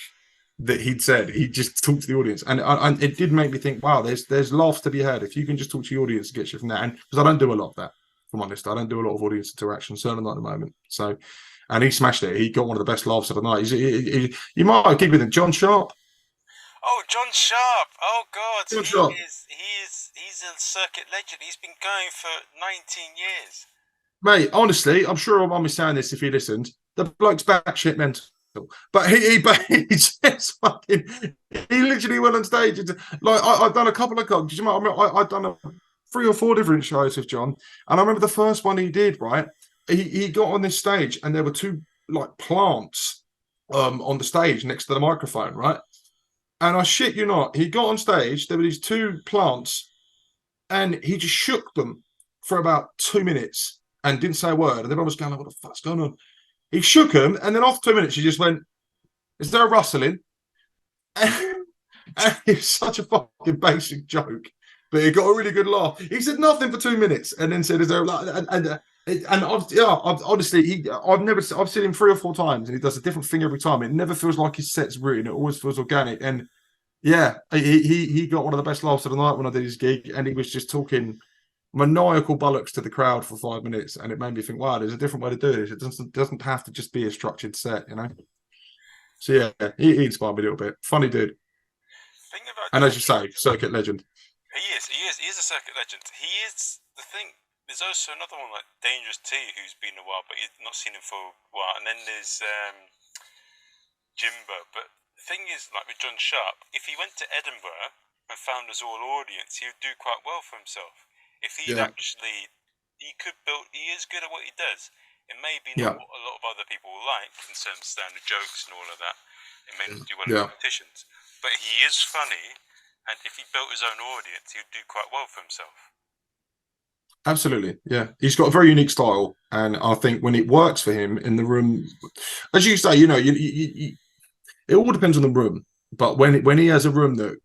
that he'd said. He just talked to the audience, and it did make me think, wow, there's laughs to be had if you can just talk to your audience and get you from that. And because I don't do a lot of that, if I'm honest, I don't do a lot of audience interaction, certainly not at the moment. So. And he smashed it. He got one of the best laughs of the night. You might have given him John Sharp. Oh, John Sharp! Oh God, John Sharp. He's a circuit legend. He's been going for 19 years. Mate, honestly, I'm sure I'll be saying this if he listened. The bloke's batshit mental. But he just fucking, he literally went on stage. And, like I've done a couple of gigs. You know, I've done 3 or 4 different shows with John, and I remember the first one he did. Right. He got on this stage and there were 2 like plants on the stage next to the microphone, right? And I shit you not, he got on stage, there were these 2 plants, and he just shook them for about 2 minutes and didn't say a word. And everyone was going, like, what the fuck's going on? He shook them, and then after 2 minutes, he just went, is there a rustling? And it was such a fucking basic joke, but he got a really good laugh. He said nothing for 2 minutes and then said, is there a... And honestly, I've seen him 3 or 4 times, and he does a different thing every time. It never feels like his set's written; it always feels organic. And yeah, he got one of the best laughs of the night when I did his gig, and he was just talking maniacal bollocks to the crowd for 5 minutes, and it made me think, wow, there's a different way to do this. It doesn't have to just be a structured set, you know. So yeah, he inspired me a little bit. Funny dude, Thing about and as you say, circuit legend. he is a circuit legend. He is the thing. There's also another one like Dangerous T, who's been a while, but you've not seen him for a while. And then there's Jimbo. But the thing is, like with John Sharp, if he went to Edinburgh and found his all audience, he would do quite well for himself. If he'd actually, he is good at what he does. It may be not what a lot of other people will like in terms of standard jokes and all of that. It may not do well in competitions. But he is funny, and if he built his own audience, he would do quite well for himself. Absolutely, yeah. He's got a very unique style, and I think when it works for him in the room, as you say, you know, it all depends on the room. But when he has a room that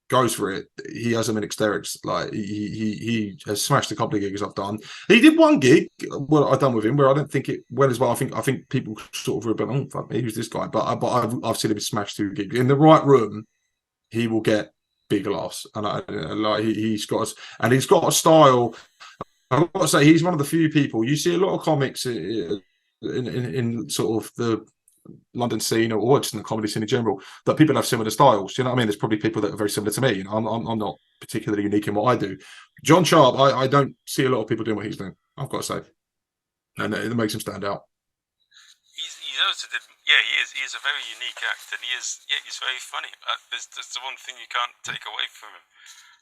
goes for it, he has them in hysterics. Like he has smashed a couple of gigs I've done. He did one gig, well, I've done with him, where I don't think it went as well. I think people sort of were, oh fuck me, who's this guy? But I've seen him smash 2 gigs in the right room. He will get big laughs, and like he's got a style. I've got to say, he's one of the few people you see a lot of comics in sort of the London scene or just in the comedy scene in general, that people have similar styles. You know what I mean? There's probably people that are very similar to me. You know, I'm not particularly unique in what I do. John Sharp, I don't see a lot of people doing what he's doing, I've got to say, and it makes him stand out. He also did, he is a very unique actor, and he's very funny. There's the one thing you can't take away from him.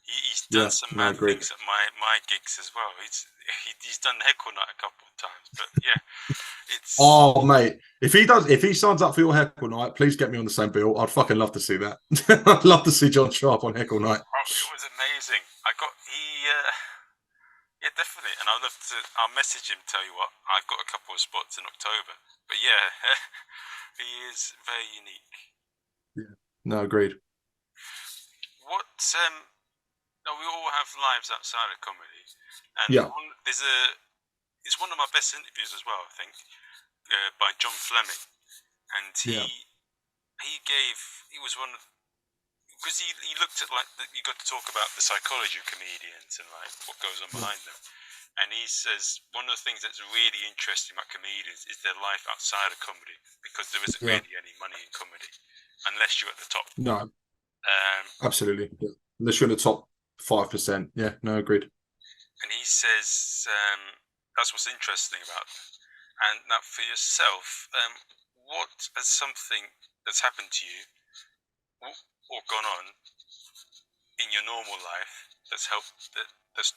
He's done some mad things at my gigs as well. He's done Heckle Night a couple of times, but yeah, it's. Oh mate, if he signs up for your Heckle Night, please get me on the same bill. I'd fucking love to see that. I'd love to see John Sharp on Heckle Night. Oh, it was amazing. Yeah, definitely, and I'll message him. Tell you what, I've got a couple of spots in October, but yeah, he is very unique. Yeah, no, agreed. What No, we all have lives outside of comedy, and it's one of my best interviews as well, I think, by John Fleming, and he was one of, because he looked at like you got to talk about the psychology of comedians and like what goes on behind them, and he says one of the things that's really interesting about comedians is their life outside of comedy, because there isn't really any money in comedy unless you're at the top. No, absolutely, unless you're at the top 5%. Yeah, no, agreed. And he says that's what's interesting about them. And now for yourself, what is something that's happened to you or gone on in your normal life that's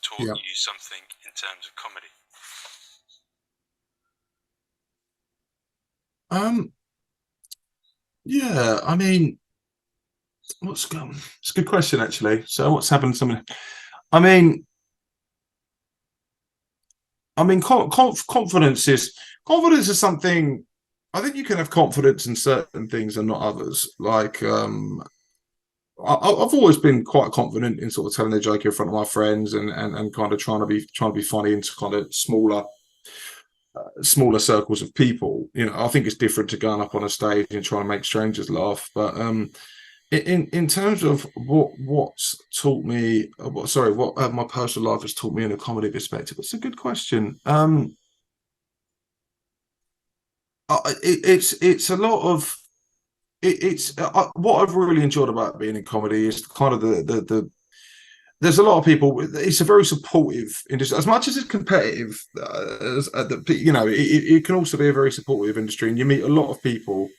taught you something in terms of comedy? Yeah, I mean, it's a good question actually. So what's happened to me? I mean, confidence is something. I think you can have confidence in certain things and not others. Like, I've always been quite confident in sort of telling a joke in front of my friends and kind of trying to be funny into kind of smaller circles of people. You know, I think it's different to going up on a stage and trying to make strangers laugh. But in terms of what's taught me, what my personal life has taught me in a comedy perspective, it's a good question. It's a lot of it's what I've really enjoyed about being in comedy is kind of the there's a lot of people. It's a very supportive industry, as much as it's competitive. It can also be a very supportive industry, and you meet a lot of people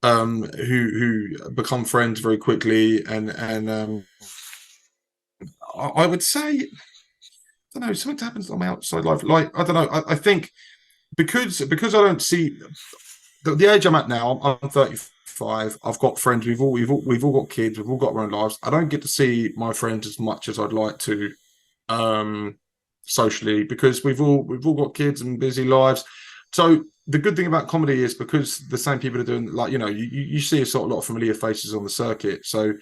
who become friends very quickly, and I would say, I don't know, something happens on my outside life. Like, I don't know, I think because I don't see the age I'm at now. I'm 35. I've got friends. We've all got kids. We've all got our own lives. I don't get to see my friends as much as I'd like to, socially, because we've all got kids and busy lives. So the good thing about comedy is because the same people are doing, like, you know, you see a sort of lot of familiar faces on the circuit. So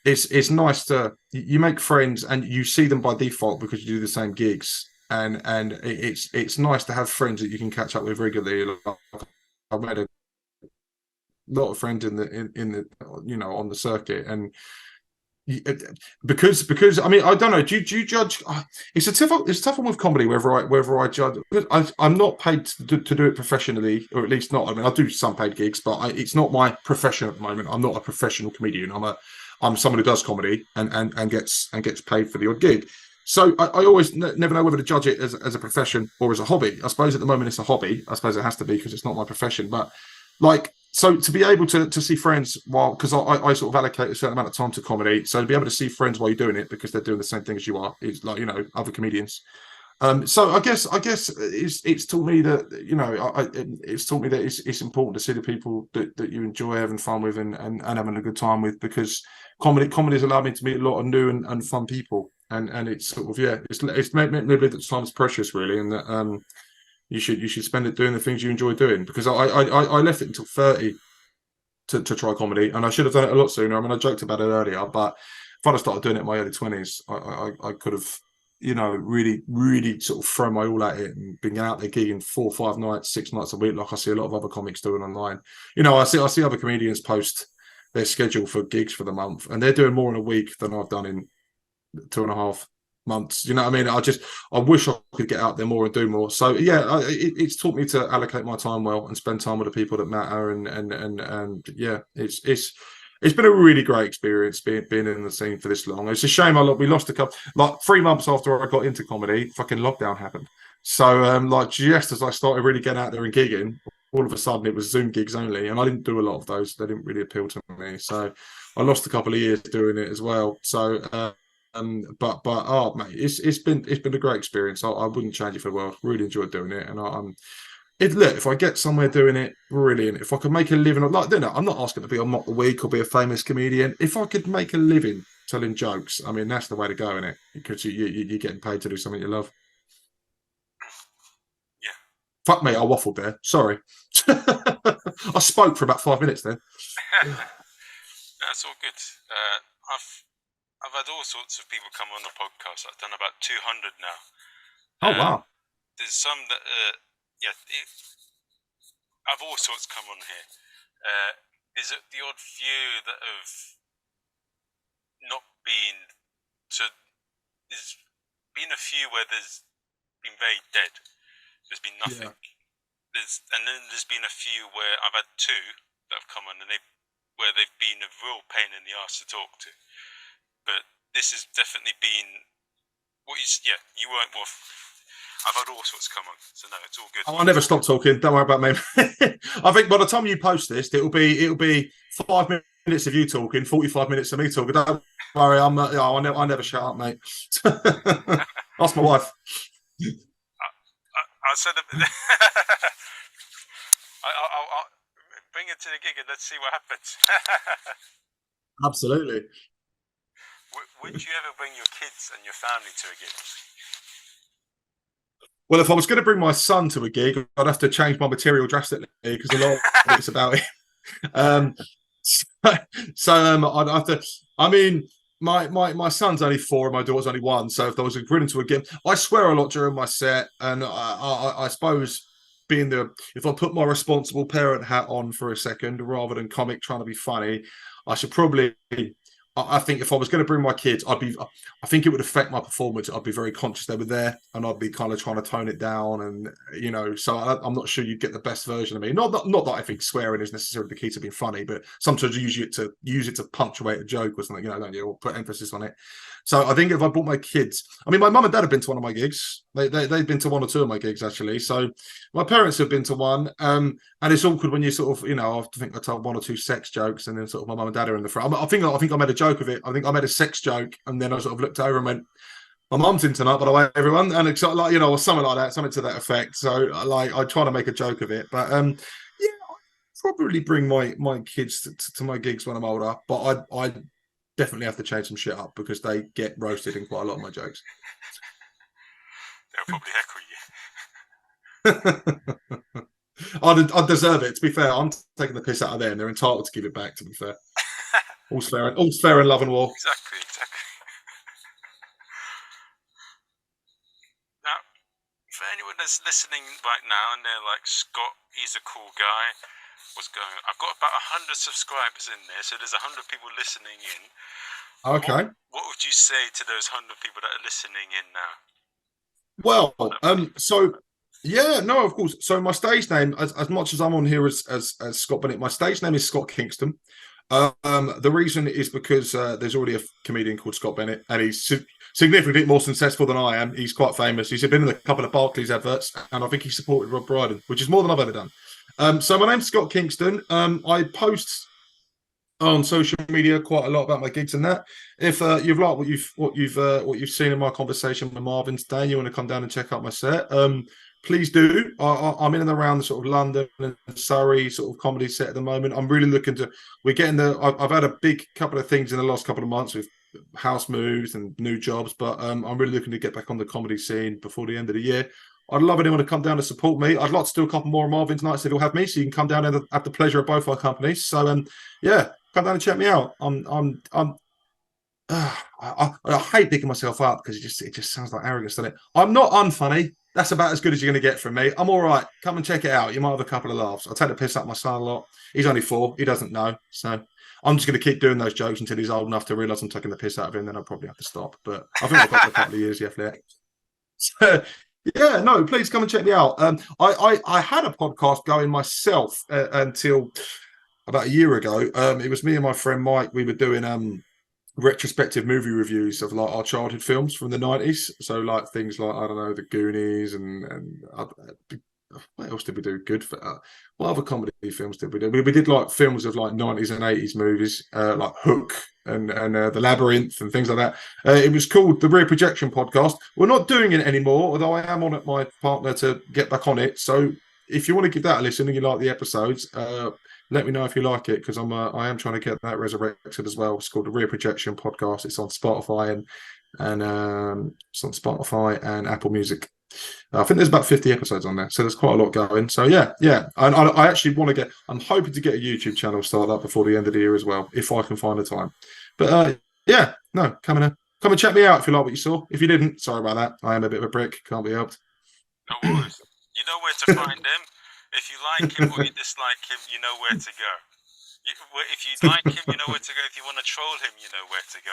it's nice to you make friends and you see them by default because you do the same gigs, and it's nice to have friends that you can catch up with regularly. I've made a lot of friends in the on the circuit, and because I mean I don't know. Do you judge? It's a tough one with comedy. Whether I judge, I'm not paid to do it professionally, or at least not. I mean, I do some paid gigs, but it's not my profession at the moment. I'm not a professional comedian. I'm someone who does comedy and gets paid for the odd gig. So I always never know whether to judge it as a profession or as a hobby. I suppose at the moment it's a hobby. I suppose it has to be because it's not my profession. But like, so to be able to see friends while, because I sort of allocate a certain amount of time to comedy, so to be able to see friends while you're doing it because they're doing the same thing as you are, is like, other comedians. So I guess it's taught me that it's taught me that it's important to see the people that you enjoy having fun with and having a good time with, because comedy has allowed me to meet a lot of new and fun people, and it's sort of it's made me believe that time's precious really, and that you should spend it doing the things you enjoy doing, because I left it until 30 to try comedy, and I should have done it a lot sooner. I mean, I joked about it earlier, but if I'd have started doing it in my early 20s, I could have, really, really sort of thrown my all at it and been out there gigging 4 or 5 nights, 6 nights a week, like I see a lot of other comics doing online. I see other comedians post their schedule for gigs for the month, and they're doing more in a week than I've done in 2.5 months. You know what I mean? I wish I could get out there more and do more. So yeah, it's taught me to allocate my time well and spend time with the people that matter. And yeah, it's been a really great experience being in the scene for this long. It's a shame we lost a couple, like 3 months after I got into comedy, fucking lockdown happened. So like just as I started really getting out there and gigging, all of a sudden it was Zoom gigs only, and I didn't do a lot of those. They didn't really appeal to me. So I lost a couple of years doing it as well. So but oh mate, it's been a great experience. I wouldn't change it for the world. Really enjoyed doing it, and if I get somewhere doing it, brilliant. If I could make a living, I'm not asking to be on Mock the Week or be a famous comedian. If I could make a living telling jokes, I mean that's the way to go, isn't it? Because you're getting paid to do something you love. Yeah. Fuck me, I waffled there. Sorry. I spoke for about 5 minutes then. That's all good. I've had all sorts of people come on the podcast. I've done about 200 now. Oh wow! There's some that, I've all sorts come on here. There's the odd few that have not been. So there's been a few where there's been very dead. There's been nothing. Yeah. And then there's been a few where I've had 2 that have come on, and where they've been a real pain in the ass to talk to. But this has definitely been you weren't worth. I've had all sorts come on, so no, it's all good. I'll never stop talking. Don't worry about me. I think by the time you post this, it'll be 5 minutes of you talking, 45 minutes of me talking. Don't worry, I never shut up, mate. Ask my wife. I said I'll bring it to the gig and let's see what happens. Absolutely. Would you ever bring your kids and your family to a gig? Well, if I was going to bring my son to a gig, I'd have to change my material drastically because a lot of it's about him. I'd have to. I mean, my son's only 4 and my daughter's only 1. So if I was agreeing to a gig, I swear a lot during my set, and I suppose if I put my responsible parent hat on for a second rather than comic trying to be funny, I should probably. I think if I was going to bring my kids, I think it would affect my performance. I'd be very conscious they were there, and I'd be kind of trying to tone it down, and so I'm not sure you'd get the best version of me. Not that I think swearing is necessarily the key to being funny, but sometimes you use it to punctuate a joke or something, don't you, or put emphasis on it. So I think if I brought my kids, I mean, my mum and dad have been to one of my gigs. They've been to 1 or 2 of my gigs actually. So my parents have been to one, and it's awkward when you sort of, I think I told 1 or 2 sex jokes, and then sort of my mum and dad are in the front. I think I made a joke of it. I think I made a sex joke, and then I sort of looked over and went, "My mum's in tonight, by the way, everyone," and it's like or something like that, something to that effect. So I try to make a joke of it, but I probably bring my kids to my gigs when I'm older, but I definitely have to change some shit up because they get roasted in quite a lot of my jokes. They'll probably heckle you. I'd deserve it. To be fair, I'm taking the piss out of them. They're entitled to give it back. To be fair, all's fair in love and war. Exactly. Now, for anyone that's listening right now and they're like, Scott, he's a cool guy. what's going on. I've got about 100 subscribers in there, so there's 100 people listening in. Okay. What would you say to those 100 people that are listening in now? Well, so yeah, no, of course. So my stage name, as much as I'm on here as Scott Bennett, my stage name is Scott Kingston. The reason is because there's already a comedian called Scott Bennett, and he's significantly more successful than I am. He's quite famous. He's been in a couple of Barclays adverts, and I think he supported Rob Brydon, which is more than I've ever done. So my name's Scott Kingston. I post on social media quite a lot about my gigs and that. If you've liked what you've seen in my conversation with Marvin today, and you want to come down and check out my set, please do. I'm in and around the sort of London and Surrey sort of comedy set at the moment. I'm really looking to. We're getting the. I've had a big couple of things in the last couple of months with house moves and new jobs, but I'm really looking to get back on the comedy scene before the end of the year. I'd love anyone to come down to support me. I'd like to do a couple more of Marvin's nights if you'll have me, so you can come down and have the pleasure of both our companies. So yeah, come down and check me out. I hate picking myself up because it just sounds like arrogance, doesn't it? I'm not unfunny. That's about as good as you're going to get from me. I'm all right. Come and check it out. You might have a couple of laughs. I take the piss out of my son a lot. He's only 4. He doesn't know. So I'm just going to keep doing those jokes until he's old enough to realise I'm taking the piss out of him. Then I'll probably have to stop. But I think I've got a couple of years left there. So, yeah, no, please come and check me out. I had a podcast going myself until about a year ago. It was me and my friend Mike. We were doing retrospective movie reviews of like our childhood films from the 90s. So like things like, I don't know, The Goonies and what else did we do good for what other comedy films did we do? We did like films of like 90s and 80s movies, like Hook and The Labyrinth and things like that. It was called the Rear Projection Podcast. We're not doing it anymore, although I am on it my partner to get back on it. So if you want to give that a listen and you like the episodes, let me know if you like it, because I am trying to get that resurrected as well. It's called the Rear Projection Podcast. It's on Spotify and it's on Spotify and Apple Music. I think there's about 50 episodes on there, so there's quite a lot going. So yeah. And I actually want to get. I'm hoping to get a YouTube channel started up before the end of the year as well, if I can find the time. But yeah, no, come and check me out if you like what you saw. If you didn't, sorry about that. I am a bit of a prick. Can't be helped. No worries. You know where to find him. If you like him or you dislike him, you know where to go. If you like him, you know where to go. If you want to troll him, you know where to go.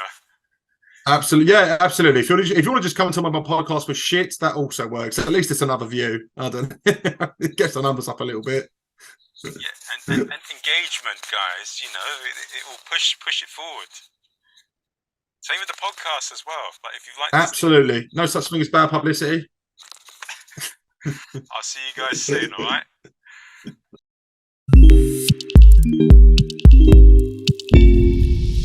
Absolutely, yeah, absolutely. If you want to just come to my podcast for shit, that also works. At least it's another view. I don't. It gets the numbers up a little bit. Yeah, and engagement, guys. You know, it will push it forward. Same with the podcast as well. Like if you like, absolutely, no such thing as bad publicity. I'll see you guys soon. All right.